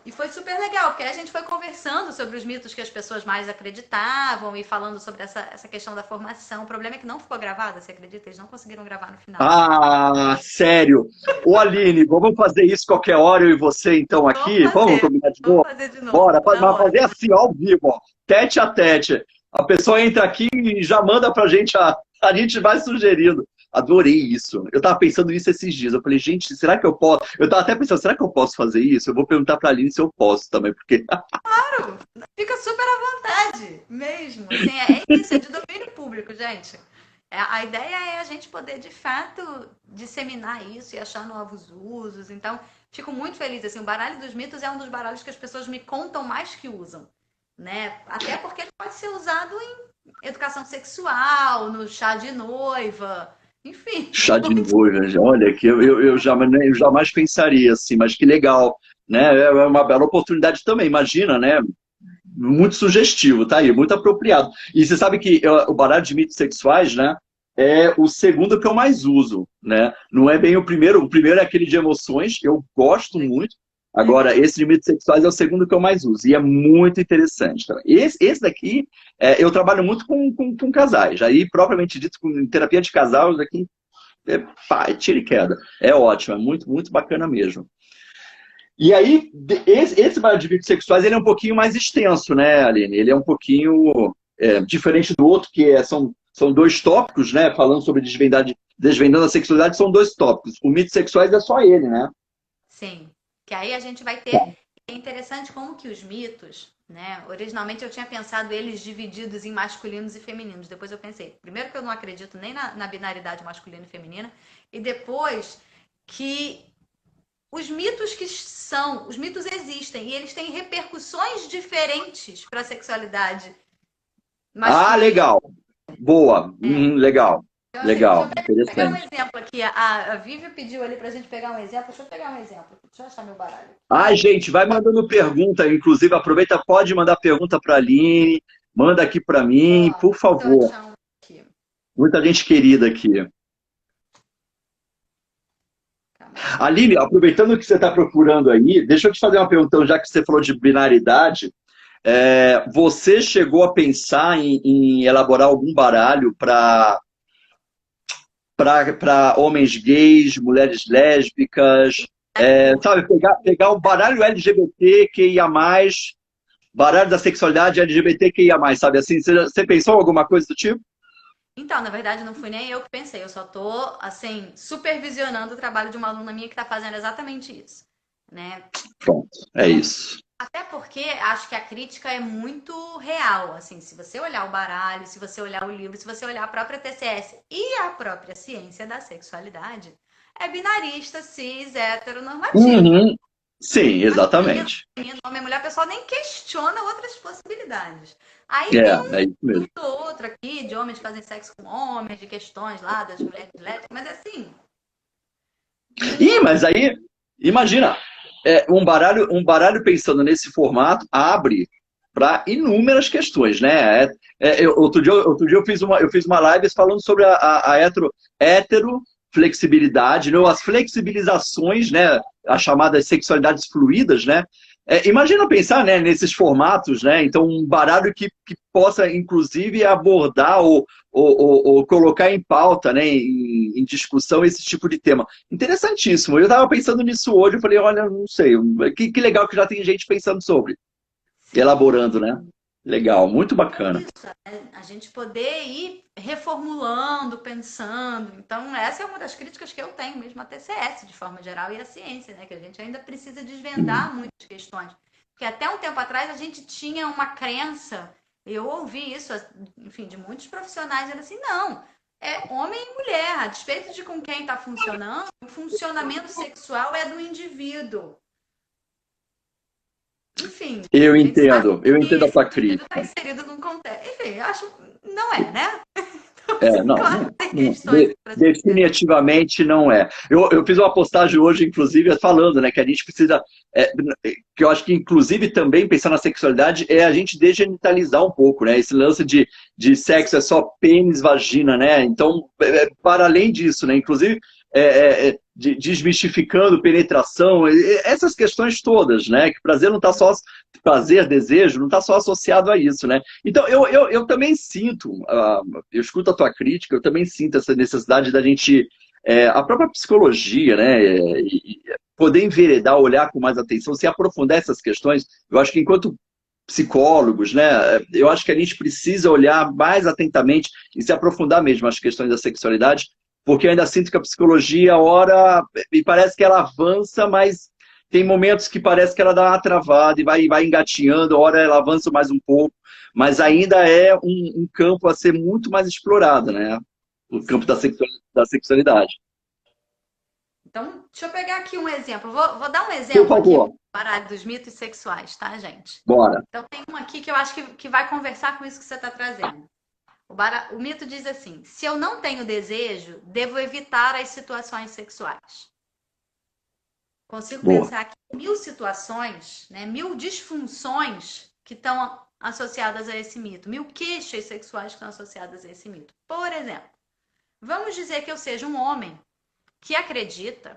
E foi super legal, porque a gente foi conversando sobre os mitos que as pessoas mais acreditavam e falando sobre essa questão da formação. O problema é que não ficou gravada, você acredita? Eles não conseguiram gravar no final. Ah, sério. Ô, Aline, vamos fazer isso qualquer hora, eu e você, então, aqui? Vamos combinar de Vamos novo? fazer de novo. Bora, Na mas hora. fazer assim, ó, ao vivo, ó, tete a tete. A pessoa entra aqui e já manda pra gente, a gente vai sugerindo. Adorei isso. Eu tava pensando nisso esses dias. Eu falei, gente, será que eu posso? Eu tava até pensando, será que eu posso fazer isso? Eu vou perguntar pra Aline se eu posso também, porque. Claro, fica super à vontade, mesmo. Assim, é isso, é de domínio público, gente. A ideia é a gente poder, de fato, disseminar isso e achar novos usos. Então, fico muito feliz. Assim, o baralho dos mitos é um dos baralhos que as pessoas me contam mais que usam, né? Até porque ele pode ser usado em educação sexual, no chá de noiva, enfim. Chá de noiva, olha, que eu jamais pensaria assim, mas que legal, né? É uma bela oportunidade também, imagina, né? Muito sugestivo, tá aí, muito apropriado. E você sabe que o baralho de mitos sexuais, né? É o segundo que eu mais uso, né? Não é bem o primeiro é aquele de emoções, eu gosto muito. Agora, Legal. esse de mitos sexuais é o segundo que eu mais uso, e é muito interessante também. Esse daqui, eu trabalho muito com casais, aí propriamente dito, com terapia de casal, aqui pá, tira e queda. É ótimo, é muito, muito bacana mesmo. E aí, esse baralho de mitos sexuais, ele é um pouquinho mais extenso, né, Aline? Ele é um pouquinho diferente do outro, são dois tópicos, né? Falando sobre desvendando a sexualidade, são dois tópicos. O mito sexuais é só ele, né? Sim, que aí a gente vai ter. É interessante como que os mitos, né? Originalmente eu tinha pensado eles divididos em masculinos e femininos. Depois eu pensei, primeiro que eu não acredito nem na binaridade masculina e feminina, e depois que os mitos existem e eles têm repercussões diferentes para a sexualidade Ah, masculina. legal. Boa. É. Legal. Então, assim, deixa Legal. eu pegar um Interessante. exemplo aqui. A Vivi pediu ali pra gente pegar um exemplo. Deixa eu pegar um exemplo. Deixa eu achar meu baralho Ai, aqui. gente, vai mandando pergunta. Inclusive, aproveita, pode mandar pergunta para a Aline. Manda aqui para mim, Ó, por deixa eu favor. achar um aqui. Muita gente querida aqui. Calma aí. Aline, aproveitando que você está procurando aí, deixa eu te fazer uma pergunta, já que você falou de binaridade. Você chegou a pensar em elaborar algum baralho para homens gays, mulheres lésbicas, sabe, pegar um baralho LGBTQIA+, baralho da sexualidade LGBTQIA+, sabe assim? Você pensou em alguma coisa do tipo? Então, na verdade, não fui nem eu que pensei. Eu só tô, assim, supervisionando o trabalho de uma aluna minha que tá fazendo exatamente isso, né? Pronto, é isso. Até porque acho que a crítica é muito real, assim, se você olhar o baralho, se você olhar o livro, se você olhar a própria TCS e a própria ciência da sexualidade, é binarista, cis, heteronormativa. Uhum. Sim, Masculino, exatamente. feminino, homem, mulher, o pessoal nem questiona outras possibilidades. Aí tem É isso um mesmo. ou outro aqui de homens que fazem sexo com homens, de questões lá das mulheres lésbicas, mas assim, Ih, ninguém. mas aí, imagina, um baralho pensando nesse formato abre para inúmeras questões, né? Outro dia eu fiz uma live falando sobre a hetero flexibilidade, né? As flexibilizações, né? As chamadas sexualidades fluídas, né? Imagina pensar, né, nesses formatos, né? Então, um baralho que possa, inclusive, abordar ou colocar em pauta, né, em discussão esse tipo de tema. Interessantíssimo. Eu estava pensando nisso hoje, eu falei, olha, não sei, que legal que já tem gente pensando sobre, Sim, elaborando, né? Legal, muito é bacana. isso, a gente poder ir reformulando, pensando. Então, essa é uma das críticas que eu tenho mesmo à TCS, de forma geral, e à ciência, né? Que a gente ainda precisa desvendar muitas questões. Porque até um tempo atrás a gente tinha uma crença, eu ouvi isso, enfim, de muitos profissionais, dizendo assim, não. é homem e mulher. A despeito de com quem está funcionando, o funcionamento sexual é do indivíduo. Enfim, a gente sabe Eu que entendo a esse tua indivíduo está crítica. inserido num contexto. Enfim, eu acho. Não é, né? É, não, Claro não, que tem não, questões para se dizer. definitivamente não é. Eu fiz uma postagem hoje, inclusive, falando, né, que a gente precisa, é, que eu acho que, inclusive, também pensar na sexualidade é a gente desgenitalizar um pouco, né? Esse lance de sexo é só pênis, vagina, né? Então, para além disso, né? Inclusive, desmistificando penetração, essas questões todas, né? Que prazer não está só prazer, desejo, não está só associado a isso, né? Então, eu também sinto, eu escuto a tua crítica, eu também sinto essa necessidade da gente, a própria psicologia, né, poder enveredar, olhar com mais atenção, se aprofundar essas questões. Eu acho que enquanto psicólogos, né, eu acho que a gente precisa olhar mais atentamente e se aprofundar mesmo nas questões da sexualidade, porque eu ainda sinto que a psicologia, ora, me parece que ela avança, mas tem momentos que parece que ela dá uma travada e vai engatinhando, a hora ela avança mais um pouco, mas ainda é um campo a ser muito mais explorado, né? O campo Sim. da sexualidade. Então, deixa eu pegar aqui um exemplo. Vou dar um Por exemplo aqui favor, do baralho dos mitos sexuais, tá, gente? bora. Então, tem um aqui que eu acho que vai conversar com isso que você está trazendo. O mito diz assim: se eu não tenho desejo, devo evitar as situações sexuais. Consigo Boa. pensar aqui em 1000 situações, né, 1000 disfunções que estão associadas a esse mito, 1000 queixas sexuais que estão associadas a esse mito. Por exemplo, vamos dizer que eu seja um homem que acredita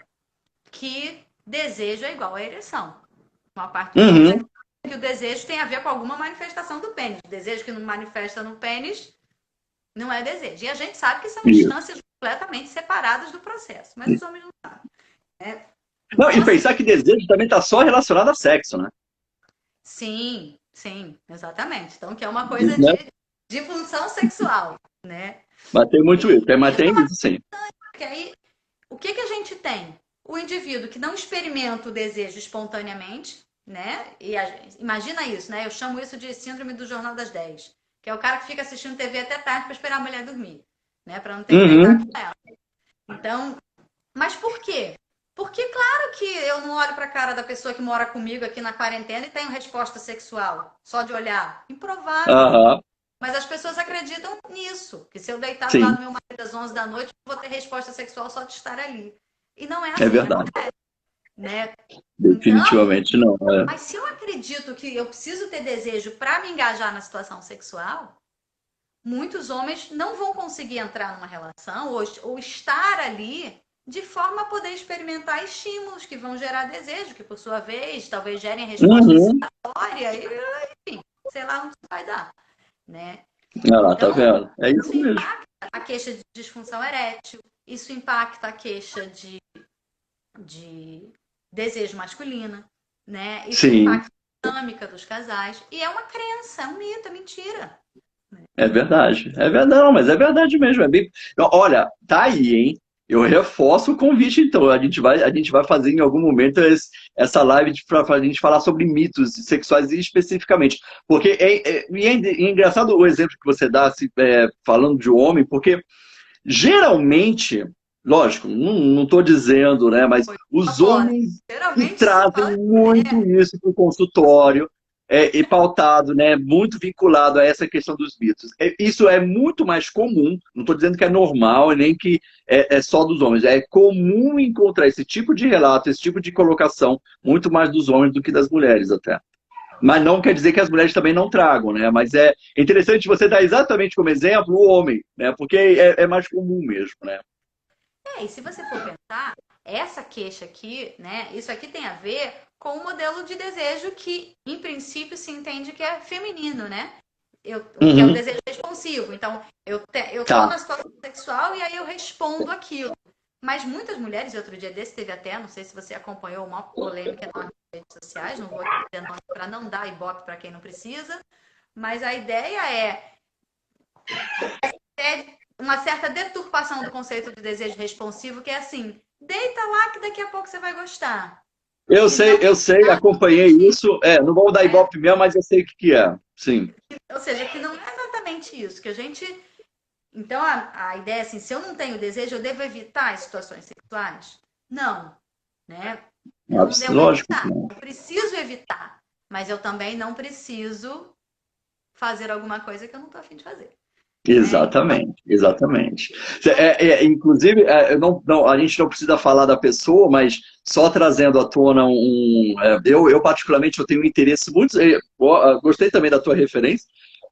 que desejo é igual a ereção. Uma parte dos homens Uhum. acredita que o desejo tem a ver com alguma manifestação do pênis. O desejo que não manifesta no pênis não é desejo. E a gente sabe que são Isso. instâncias completamente separadas do processo, mas os homens não sabem. Né? Não, Então, e assim, pensar que desejo também está só relacionado a sexo, né? sim, sim, exatamente. Então, que é uma coisa Né? de função sexual, né? Mas tem muito E isso, mas isso é tem uma isso sim. que aí, o que a gente tem? O indivíduo que não experimenta o desejo espontaneamente, né? Imagina isso, né? Eu chamo isso de síndrome do Jornal das 10, que é o cara que fica assistindo TV até tarde para esperar a mulher dormir, né? Para não ter que deitar Uhum. com ela. Então, mas por quê? Porque, claro que eu não olho para a cara da pessoa que mora comigo aqui na quarentena e tenho resposta sexual, só de olhar. Improvável. Aham. Mas as pessoas acreditam nisso, que se eu deitar do lado Sim, do meu marido às 11 da noite, eu vou ter resposta sexual só de estar ali. E não é é assim, verdade. acontece, né? Então, Definitivamente não. mas se eu acredito que eu preciso ter desejo para me engajar na situação sexual, muitos homens não vão conseguir entrar numa relação ou estar ali de forma a poder experimentar estímulos que vão gerar desejo, que por sua vez talvez gerem resposta Uhum. excitatória, e, enfim, sei lá onde vai dar, né? Olha lá, tá Então, vendo? É isso isso mesmo. impacta a queixa de disfunção erétil, isso impacta a queixa de desejo masculino, né? Isso Sim, impacta a dinâmica dos casais, e é uma crença, é um mito, é mentira. é verdade. É verdade, não, mas é verdade mesmo. É bem... Olha, tá aí, hein? Eu reforço o convite, então. A gente vai fazer em algum momento essa live para a gente falar sobre mitos sexuais especificamente. Porque é engraçado o exemplo que você dá, assim, falando de homem, porque geralmente, lógico, não estou dizendo, né? Mas Por os favor, homens que geralmente se trazem fala de muito mulher. isso para o consultório e pautado, né? Muito vinculado a essa questão dos mitos. Isso é muito mais comum. Não estou dizendo que é normal nem que é só dos homens. É comum encontrar esse tipo de relato, esse tipo de colocação, muito mais dos homens do que das mulheres até. Mas não quer dizer que as mulheres também não tragam, né? Mas é interessante você dar exatamente como exemplo o homem, né? Porque é mais comum mesmo, né? E se você for pensar, essa queixa aqui, né? Isso aqui tem a ver com o modelo de desejo que, em princípio, se entende que é feminino, né? Que é o Uhum. desejo responsivo. Então, eu tô Tá. na situação sexual e aí eu respondo aquilo. Mas muitas mulheres, outro dia desse teve até, não sei se você acompanhou uma polêmica nas redes sociais, não vou dizer nome para não dar ibope para quem não precisa, mas a ideia é uma certa deturpação do conceito de desejo responsivo, que é assim, deita lá que daqui a pouco você vai gostar. Que não Eu sei, é acompanhei exatamente isso. Não vou dar isso, ibope mesmo, mas eu sei o que é. Sim. ou seja, que não é exatamente isso, que a gente Então, a ideia é assim, se eu não tenho desejo, eu devo evitar as situações sexuais? Não, né? Eu não devo Lógico que evitar. não. Eu preciso evitar, mas eu também não preciso fazer alguma coisa que eu não tô afim de fazer, né? Exatamente, exatamente. Inclusive, a gente não precisa falar da pessoa, mas só trazendo à tona eu particularmente eu tenho um interesse muito. Gostei também da tua referência,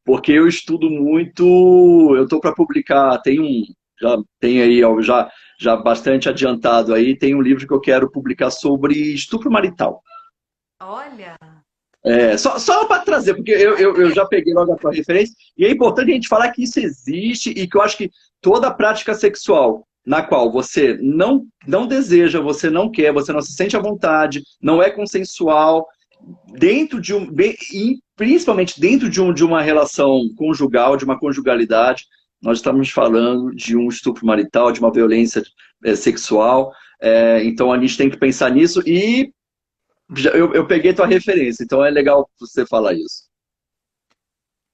porque eu estudo muito. Eu estou para publicar, já tem aí já bastante adiantado aí, tem um livro que eu quero publicar sobre estupro marital. Olha, Só para trazer, porque eu já peguei logo a tua referência, e é importante a gente falar que isso existe e que eu acho que toda prática sexual na qual você não deseja, você não quer, você não se sente à vontade, não é consensual, dentro de e principalmente dentro de uma relação conjugal, de uma conjugalidade, nós estamos falando de um estupro marital, de uma violência sexual, então a gente tem que pensar nisso e eu peguei tua referência, então é legal você falar isso.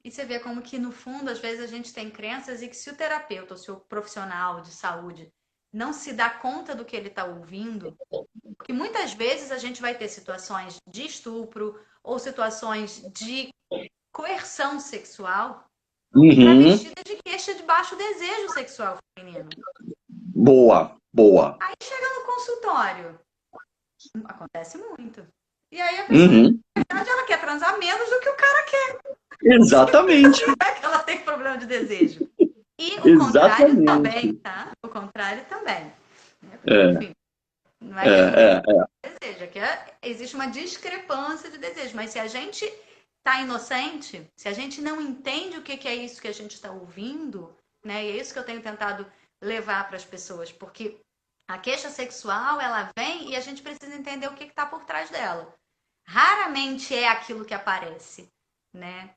e você vê como que no fundo, às vezes a gente tem crenças e que se o terapeuta ou se o profissional de saúde não se dá conta do que ele está ouvindo, porque muitas vezes a gente vai ter situações de estupro ou situações de coerção sexual Uhum. travestida de queixa de baixo desejo sexual feminino. Boa, boa. Aí chega no consultório, acontece muito. E aí a pessoa, Uhum. na verdade, ela quer transar menos do que o cara quer. Exatamente, Não é que ela tem problema de desejo. E o contrário também, exatamente. tá? O contrário também. Né? Porque, É, enfim, não é é, que não tem é. desejo, é que existe uma discrepância de desejo. Mas se a gente tá inocente, se a gente não entende o que é isso que a gente está ouvindo, né? E é isso que eu tenho tentado levar para as pessoas, porque a queixa sexual, ela vem e a gente precisa entender o que está por trás dela. Raramente é aquilo que aparece, né?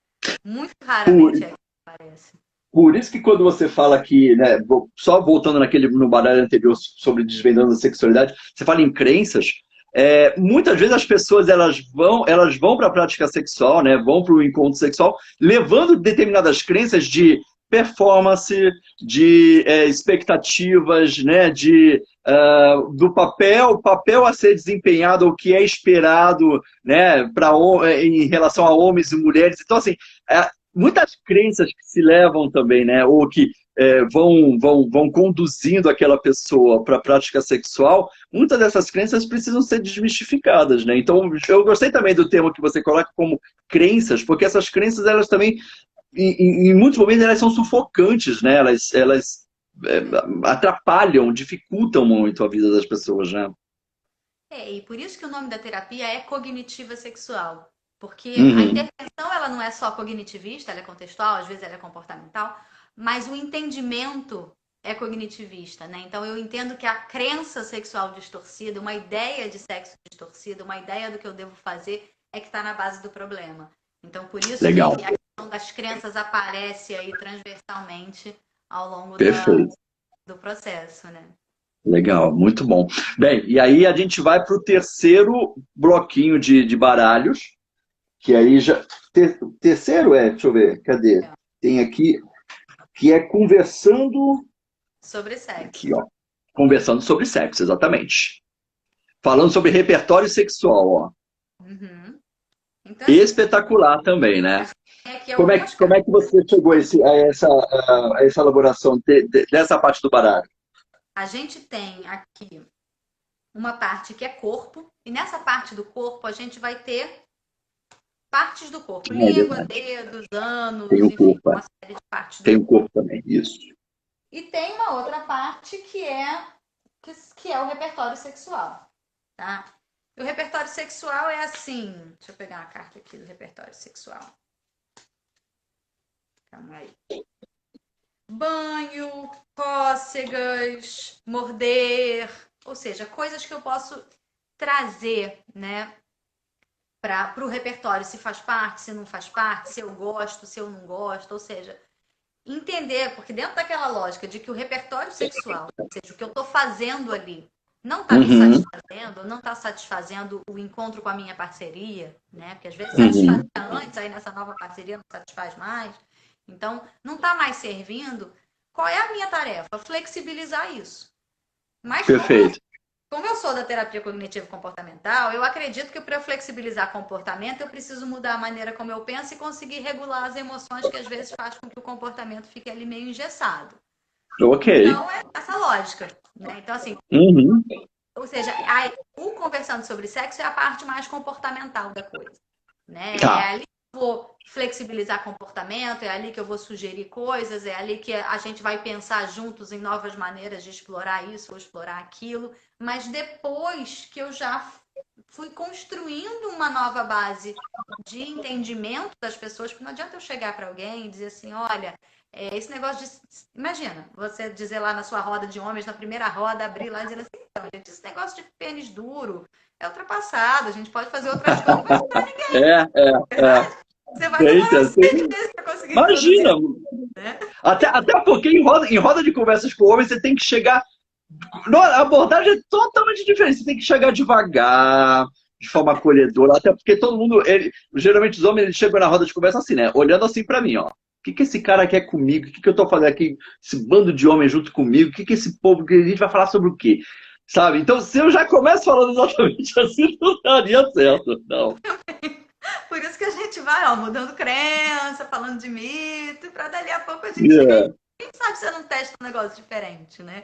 Muito Por, raramente é aquilo que aparece. por isso que quando você fala aqui, né, só voltando no baralho anterior sobre desvendando a sexualidade, você fala em crenças, muitas vezes as pessoas elas vão para a prática sexual, né, vão para o encontro sexual, levando determinadas crenças de performance, de expectativas, né, do papel a ser desempenhado, o que é esperado, né, em relação a homens e mulheres. Então, assim, muitas crenças que se levam também, né, ou que vão conduzindo aquela pessoa para a prática sexual, muitas dessas crenças precisam ser desmistificadas, né? Então, eu gostei também do termo que você coloca como crenças, porque essas crenças, elas também, em muitos momentos, elas são sufocantes, né? Elas é, atrapalham, dificultam muito a vida das pessoas, né? E por isso que o nome da terapia é cognitiva sexual. Porque a Uhum. intervenção, ela não é só cognitivista, ela é contextual, às vezes ela é comportamental, mas o entendimento é cognitivista, né? Então eu entendo que a crença sexual distorcida, uma ideia de sexo distorcida, uma ideia do que eu devo fazer é que está na base do problema. Então por isso que Legal, a questão das crenças aparece aí transversalmente ao longo perfeito. do processo, né? Legal, muito bom. Bem, e aí a gente vai para o terceiro bloquinho de baralhos, que aí já. Terceiro deixa eu ver, cadê? Tem aqui, que é conversando. Sobre Aqui, sexo. ó. Conversando sobre sexo, exatamente. Falando sobre repertório sexual, ó. Uhum. Então, assim, Espetacular também, né? tem aqui Como é, algumas que- como é que você chegou a essa elaboração dessa parte do baralho? A gente tem aqui uma parte que é corpo, e nessa parte do corpo a gente vai ter partes do corpo, É língua, verdade. dedos, Tem ânus, um enfim, corpo, uma série de partes do tem um corpo. corpo também, isso. E tem uma outra parte que é o repertório sexual, tá? E o repertório sexual é assim, deixa eu pegar uma carta aqui do repertório sexual. Calma aí. Banho, cócegas, morder, ou seja, coisas que eu posso trazer, né, para o repertório, se faz parte, se não faz parte, se eu gosto, se eu não gosto, ou seja, entender, porque dentro daquela lógica de que o repertório sexual, ou seja, o que eu estou fazendo ali, não está me Uhum, satisfazendo, não está satisfazendo o encontro com a minha parceria, né? Porque às vezes satisfazia uhum. antes, aí nessa nova parceria não satisfaz mais. Então, não está mais servindo. qual é a minha tarefa? Flexibilizar isso. Mas Perfeito. como eu sou da terapia cognitivo-comportamental, eu acredito que para eu flexibilizar comportamento, eu preciso mudar a maneira como eu penso e conseguir regular as emoções que às vezes faz com que o comportamento fique ali meio engessado. Ok. Então, é essa lógica, né? Então, assim, Uhum. ou seja, o conversando sobre sexo é a parte mais comportamental da coisa, né? É Tá. ali que eu vou flexibilizar comportamento, é ali que eu vou sugerir coisas, é ali que a gente vai pensar juntos em novas maneiras de explorar isso ou explorar aquilo, mas depois que eu já fui construindo uma nova base de entendimento das pessoas, porque não adianta eu chegar para alguém e dizer assim, olha, esse negócio de. Imagina, você dizer lá na sua roda de homens, na primeira roda, abrir lá dizendo assim, então, gente, esse negócio de pênis duro é ultrapassado, a gente pode fazer outras coisas, não vai ajudar ninguém, É, é, não é é. verdade? Você vai demorar Eita, 6 meses para conseguir introduzir, imagina! né? Até porque em roda de conversas com homens você tem que chegar. A abordagem é totalmente diferente. Você tem que chegar devagar, de forma acolhedora, até porque todo mundo. Geralmente os homens eles chegam na roda de conversa assim, né? Olhando assim pra mim, ó. O que, que esse cara quer comigo? O que, que eu tô fazendo aqui? Esse bando de homens junto comigo? O que, que esse povo. Que a gente vai falar sobre o quê? Sabe? Então, se eu já começo falando exatamente assim, não daria certo. Não. Por isso que a gente vai, ó, mudando crença, falando de mito, para dali a pouco a gente chegar É. em. Quem sabe você não testa um negócio diferente, né?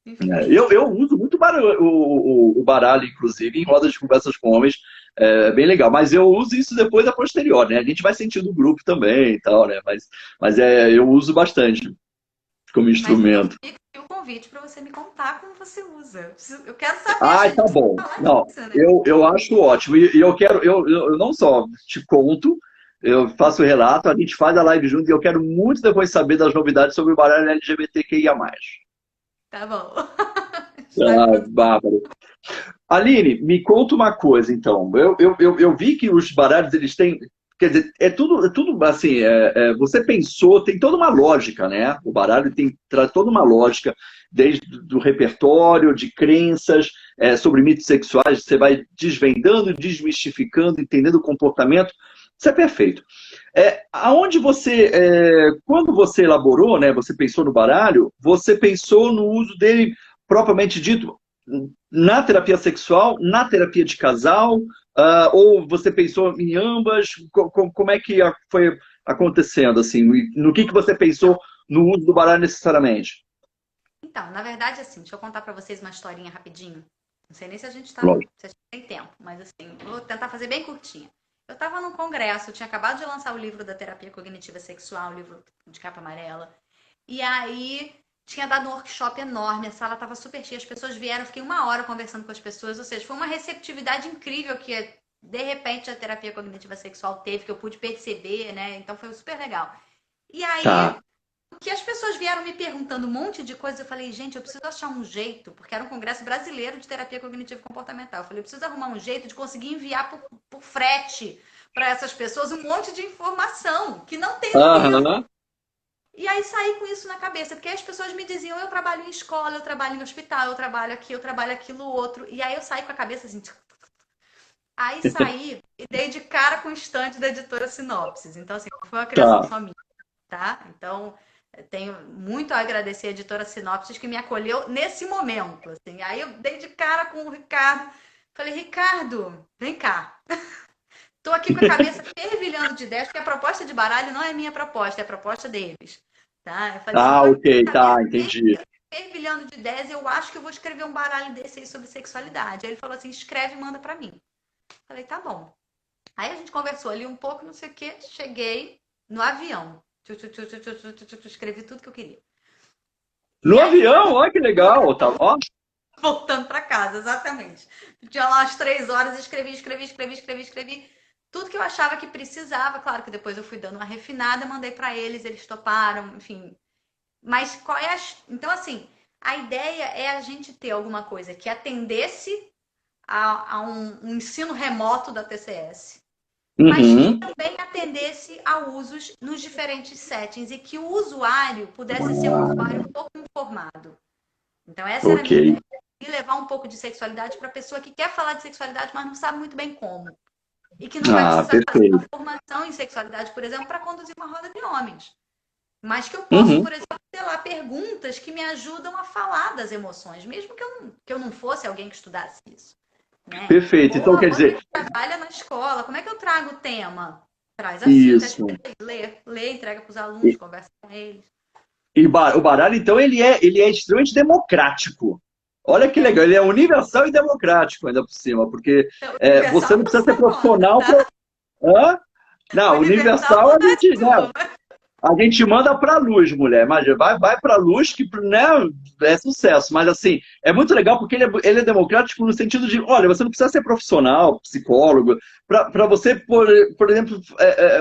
Enfim. Eu uso muito o baralho, inclusive, em rodas de conversas com homens, é bem legal. Mas eu uso isso depois a posterior, né? A gente vai sentindo o grupo também e tal, né? Mas eu uso bastante como Mas então instrumento. fica aqui o convite para você me contar como você usa. Eu quero saber, acho que Ah, a gente tá precisa bom. falar Não, disso, né? eu acho ótimo. E eu quero, eu não só te conto, eu faço o relato, a gente faz a live junto e eu quero muito depois saber das novidades sobre o baralho LGBTQIA+. Tá bom. Ah, bárbaro. Aline, me conta uma coisa, então. Eu vi que os baralhos, eles têm. Quer dizer, é tudo assim. Você pensou, tem toda uma lógica, né? O baralho traz toda uma lógica, desde do repertório, de crenças, sobre mitos sexuais. Você vai desvendando, desmistificando, entendendo o comportamento. Isso é perfeito. Aonde você, quando você elaborou, né? Você pensou no baralho, você pensou no uso dele propriamente dito na terapia sexual, na terapia de casal, ou você pensou em ambas? Como é que foi acontecendo, assim? No que você pensou no uso do baralho necessariamente? Então, na verdade, assim, deixa eu contar para vocês uma historinha rapidinho. Não sei nem se a gente tá, Lógico. se a gente tem tempo, mas assim, vou tentar fazer bem curtinha. Eu estava num congresso, eu tinha acabado de lançar o livro da terapia cognitiva sexual, o livro de capa amarela. E aí tinha dado um workshop enorme, a sala estava super cheia, as pessoas vieram, eu fiquei 1 hora conversando com as pessoas, ou seja, foi uma receptividade incrível que de repente a terapia cognitiva sexual teve, que eu pude perceber, né? Então foi super legal. E aí Tá. que as pessoas vieram me perguntando um monte de coisa, eu falei, gente, eu preciso achar um jeito, porque era um congresso brasileiro de terapia cognitivo comportamental. Eu falei, eu preciso arrumar um jeito de conseguir enviar por frete para essas pessoas um monte de informação que não tem no livro. Aham. E aí saí com isso na cabeça, porque as pessoas me diziam, eu trabalho em escola, eu trabalho em hospital, eu trabalho aqui, eu trabalho aquilo outro. E aí eu saí com a cabeça assim. Aí saí e dei de cara com o estande da editora Sinopses. Então, assim, foi uma criação Tá. só minha, tá? Então, tenho muito a agradecer a editora Sinopses que me acolheu nesse momento. Assim. Aí eu dei de cara com o Ricardo. Falei, Ricardo, vem cá. Tô aqui com a cabeça fervilhando de ideias, porque a proposta de baralho não é minha proposta, é a proposta deles. Tá? Eu falei assim, Ah, tô aqui ok, com a tá, cabeça entendi. fervilhando de ideias, eu acho que eu vou escrever um baralho desse aí sobre sexualidade. Aí ele falou assim, escreve e manda pra mim. Falei, tá bom. Aí a gente conversou ali um pouco, não sei o quê, cheguei no avião. Escrevi tudo que eu queria. E No aí, avião, olha que legal, tá? Ó. voltando para casa, exatamente. Tinha lá umas 3 horas, escrevi. Tudo que eu achava que precisava. Claro que depois eu fui dando uma refinada, mandei para eles, eles toparam, enfim. Mas qual é a. Então, assim, a ideia é a gente ter alguma coisa que atendesse a um ensino remoto da TCS, mas que Uhum. também atendesse a usos nos diferentes settings e que o usuário pudesse ser um usuário um pouco informado. Então, essa era a Ok. minha ideia. E levar um pouco de sexualidade para a pessoa que quer falar de sexualidade, mas não sabe muito bem como. E que não vai Ah, precisar fazer uma perfeito. formação em sexualidade, por exemplo, para conduzir uma roda de homens. mas que eu posso, Uhum. por exemplo, ter lá perguntas que me ajudam a falar das emoções, mesmo que eu não fosse alguém que estudasse isso, né? Perfeito. Ou Então, a quer outra dizer, que trabalha na escola, como é que eu trago o tema? Traz assim, tá isso. escrito aí, lê, entrega para os alunos, conversa com eles. E o baralho, então, ele é extremamente democrático. Olha que É, legal, ele é universal e democrático ainda por cima, porque então, você universal não no precisa ser seu nome, profissional tá? para. Hã? Não, Universal universal no da sua. a gente manda para a luz, mulher. Imagina, vai para a luz que né, é sucesso. Mas assim, é muito legal porque ele é democrático no sentido de, olha, você não precisa ser profissional, psicólogo, para você, por exemplo,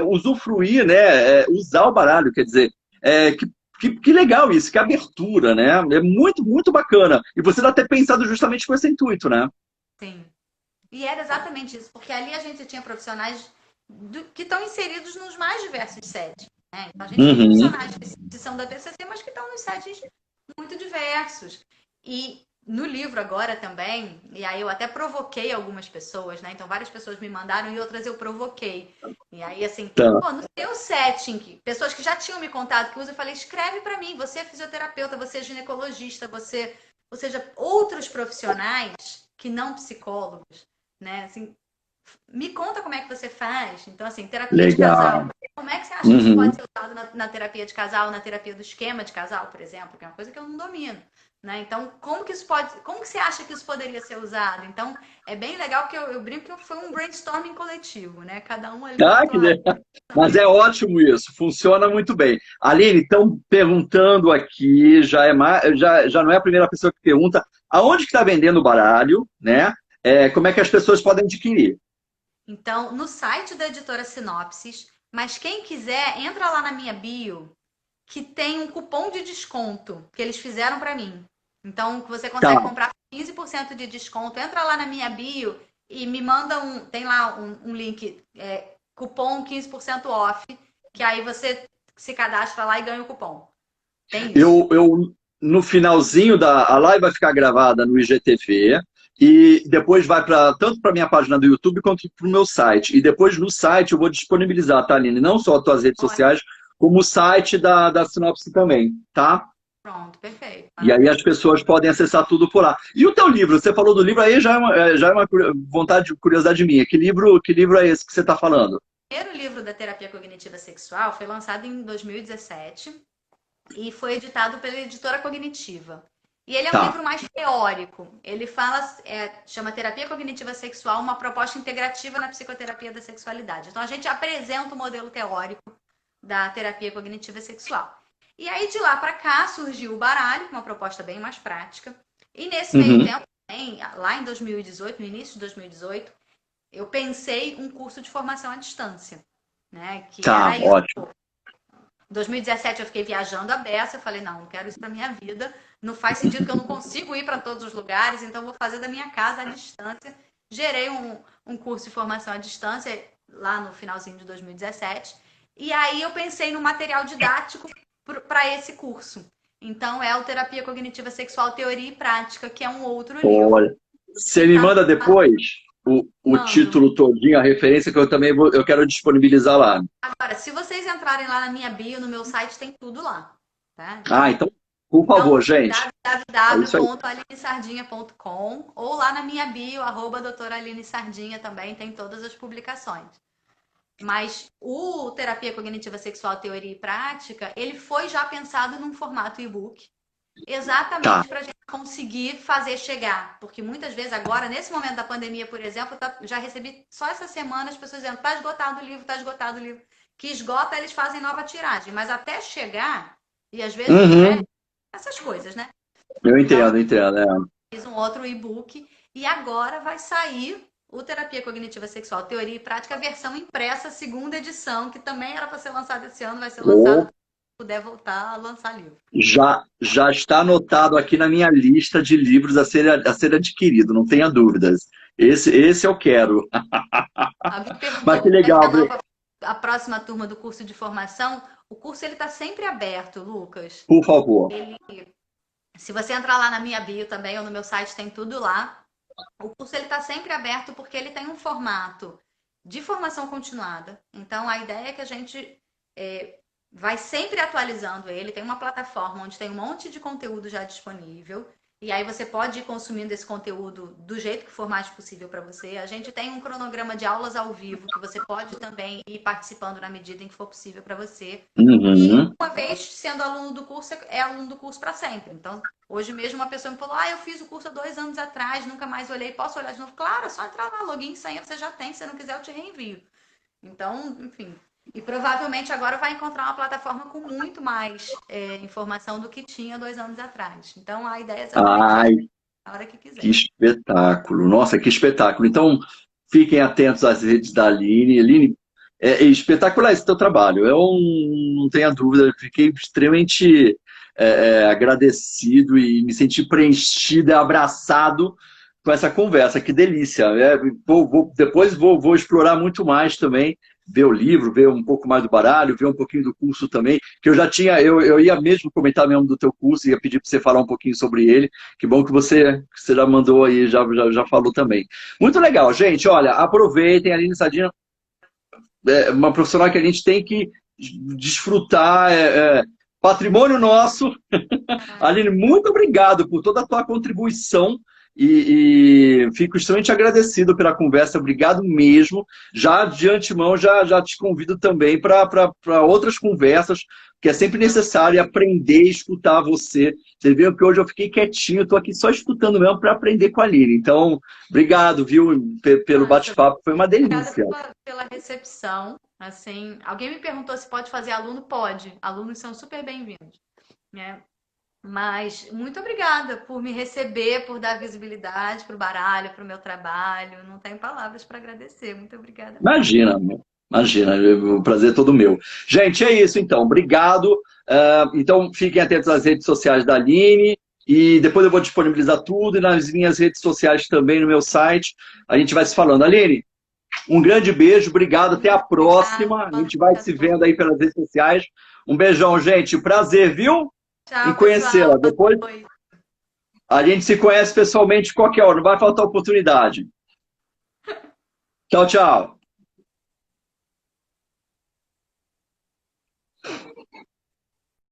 usufruir, né, usar o baralho. Quer dizer, que legal isso, que abertura, né? É muito, muito bacana. E você deve ter pensado justamente com esse intuito, né? Sim. E era exatamente isso, porque ali a gente tinha profissionais que estão inseridos nos mais diversos settings, né? Então a gente tem Uhum. profissionais que são da TCC, mas que estão nos settings muito diversos. E no livro agora também, e aí eu até provoquei algumas pessoas, né? Então várias pessoas me mandaram e outras eu provoquei. E aí, assim, Tá. pô, no seu setting, pessoas que já tinham me contado que usam, eu falei, escreve para mim, você é fisioterapeuta, você é ginecologista, você, ou seja, outros profissionais que não psicólogos, né? Assim, me conta como é que você faz. Então, assim, terapia de casal. Legal. Como é que você acha que isso pode Uhum. ser usado na terapia de casal, na terapia do esquema de casal, por exemplo, que é uma coisa que eu não domino. Né? Então, como que você acha que isso poderia ser usado? Então, é bem legal que eu brinco que foi um brainstorming coletivo, né? Cada um ali na Ah, sua área. mas é ótimo isso, funciona muito bem. Aline, estão perguntando aqui, já não é a primeira pessoa que pergunta, aonde que está vendendo o baralho, né? Como é que as pessoas podem adquirir? Então, no site da editora Sinopsis, mas quem quiser, entra lá na minha bio, que tem um cupom de desconto que eles fizeram para mim. Então, você consegue Tá. comprar com 15% de desconto. Entra lá na minha bio e me manda tem lá um link, cupom 15% off, que aí você se cadastra lá e ganha o cupom. Tem isso. No finalzinho a live vai ficar gravada no IGTV e depois vai tanto para minha página do YouTube quanto para o meu site. E depois no site eu vou disponibilizar, tá, Aline? Não só as tuas redes sociais, Ótimo. como o site da Sinopse também, tá? Pronto, perfeito. E aí as Maravilha. pessoas podem acessar tudo por lá. E o teu livro? Você falou do livro aí, já é uma vontade, curiosidade minha. Que livro é esse que você está falando? O primeiro livro da terapia cognitiva sexual foi lançado em 2017 e foi editado pela editora Cognitiva. E ele é um Tá. livro mais teórico. Ele fala, chama Terapia Cognitiva Sexual, uma proposta integrativa na psicoterapia da sexualidade. Então a gente apresenta o modelo teórico da terapia cognitiva sexual. E aí de lá para cá surgiu o baralho, uma proposta bem mais prática. E nesse meio Uhum. tempo, também, lá em 2018, no início de 2018, eu pensei um curso de formação à distância, né? Que Tá, era isso. ótimo. Em 2017 eu fiquei viajando a beça, eu falei, não, não quero isso para minha vida, não faz sentido que eu não consigo ir para todos os lugares, então vou fazer da minha casa à distância. Gerei um curso de formação à distância lá no finalzinho de 2017, e aí eu pensei no material didático para esse curso. Então é o Terapia Cognitiva Sexual, Teoria e Prática, que é um outro livro Olha, que você me está no manda depois o mando. título todinho, a referência que eu também eu quero disponibilizar lá. Agora, se vocês entrarem lá na minha bio, no meu site, tem tudo lá. Tá? Ah, então, por Então, favor, gente. É isso aí. www.alinesardinha.com ou lá na minha bio, doutora Aline Sardinha também, tem todas as publicações. Mas o Terapia Cognitiva Sexual, Teoria e Prática, ele foi já pensado num formato e-book, Tá. exatamente para a gente conseguir fazer chegar. Porque muitas vezes agora, nesse momento da pandemia, por exemplo, já recebi só essa semana as pessoas dizendo, tá esgotado o livro, tá esgotado o livro. Que esgota, eles fazem nova tiragem. Mas até chegar, e às vezes Uhum. essas coisas, né? Eu Então, entendo, entendo. fiz um outro e-book e agora vai sair o Terapia Cognitiva Sexual, Teoria e Prática, versão impressa, segunda edição, que também era para ser lançada esse ano, vai ser lançado Oh, quando puder voltar a lançar livro. já está anotado aqui na minha lista de livros a ser adquirido, não tenha dúvidas. Esse eu quero. A Vi Mas perguntou que como é que é legal, a nova, a próxima turma do curso de formação. O curso ele está sempre aberto, Lucas. por favor. Ele, se você entrar lá na minha bio também ou no meu site tem tudo lá. O curso ele está sempre aberto porque ele tem um formato de formação continuada. Então a ideia é que a gente vai sempre atualizando ele. Tem uma plataforma onde tem um monte de conteúdo já disponível. E aí você pode ir consumindo esse conteúdo do jeito que for mais possível para você. A gente tem um cronograma de aulas ao vivo que você pode também ir participando na medida em que for possível para você. E Uhum. uma vez sendo aluno do curso, é aluno do curso para sempre. Então, hoje mesmo uma pessoa me falou: ah, eu fiz o curso há 2 anos atrás, nunca mais olhei, posso olhar de novo? Claro, é só entrar lá, login e senha você já tem. Se você não quiser, eu te reenvio. Então, enfim. E provavelmente agora vai encontrar uma plataforma com muito mais informação do que tinha 2 anos atrás. Então, a ideia é exatamente essa, Ai, a hora que que quiser. espetáculo. Nossa, que espetáculo. Então, fiquem atentos às redes da Aline. Aline, é espetacular esse teu trabalho. Eu não tenho dúvida, eu fiquei extremamente agradecido e me senti preenchido e abraçado com essa conversa. Que delícia. Depois vou explorar muito mais também, ver o livro, ver um pouco mais do baralho, ver um pouquinho do curso também, que eu já tinha, eu ia mesmo comentar mesmo do teu curso, ia pedir para você falar um pouquinho sobre ele. Que bom que você já mandou aí, já falou também. Muito legal, gente. Olha, aproveitem, a Aline Sadina é uma profissional que a gente tem que desfrutar, patrimônio nosso. Aline, muito obrigado por toda a tua contribuição e fico extremamente agradecido pela conversa, obrigado mesmo. Já de antemão, já te convido também para outras conversas, que é sempre necessário aprender e escutar você. Você viu que hoje eu fiquei quietinho, estou aqui só escutando mesmo para aprender com a Aline. Então, obrigado, viu, pelo Nossa, bate-papo, foi uma obrigada delícia. pela recepção. Assim, alguém me perguntou se pode fazer aluno? Pode. Alunos são super bem-vindos, né? Mas muito obrigada por me receber, por dar visibilidade para o baralho, para o meu trabalho. Não tenho palavras para agradecer. Muito obrigada mesmo. Imagina, imagina, o prazer é todo meu. Gente, é isso então, obrigado. Então, fiquem atentos às redes sociais da Aline e depois eu vou disponibilizar tudo e nas minhas redes sociais também no meu site. A gente vai se falando. Aline, um grande beijo, obrigado, até a Muito obrigada. próxima. A Boa gente vai noite a se vendo todos. aí pelas redes sociais. Um beijão, gente. Prazer, viu? Em Tchau, pessoal. conhecê-la. Depois Boa noite. a gente se conhece pessoalmente qualquer hora, não vai faltar oportunidade. Tchau, tchau.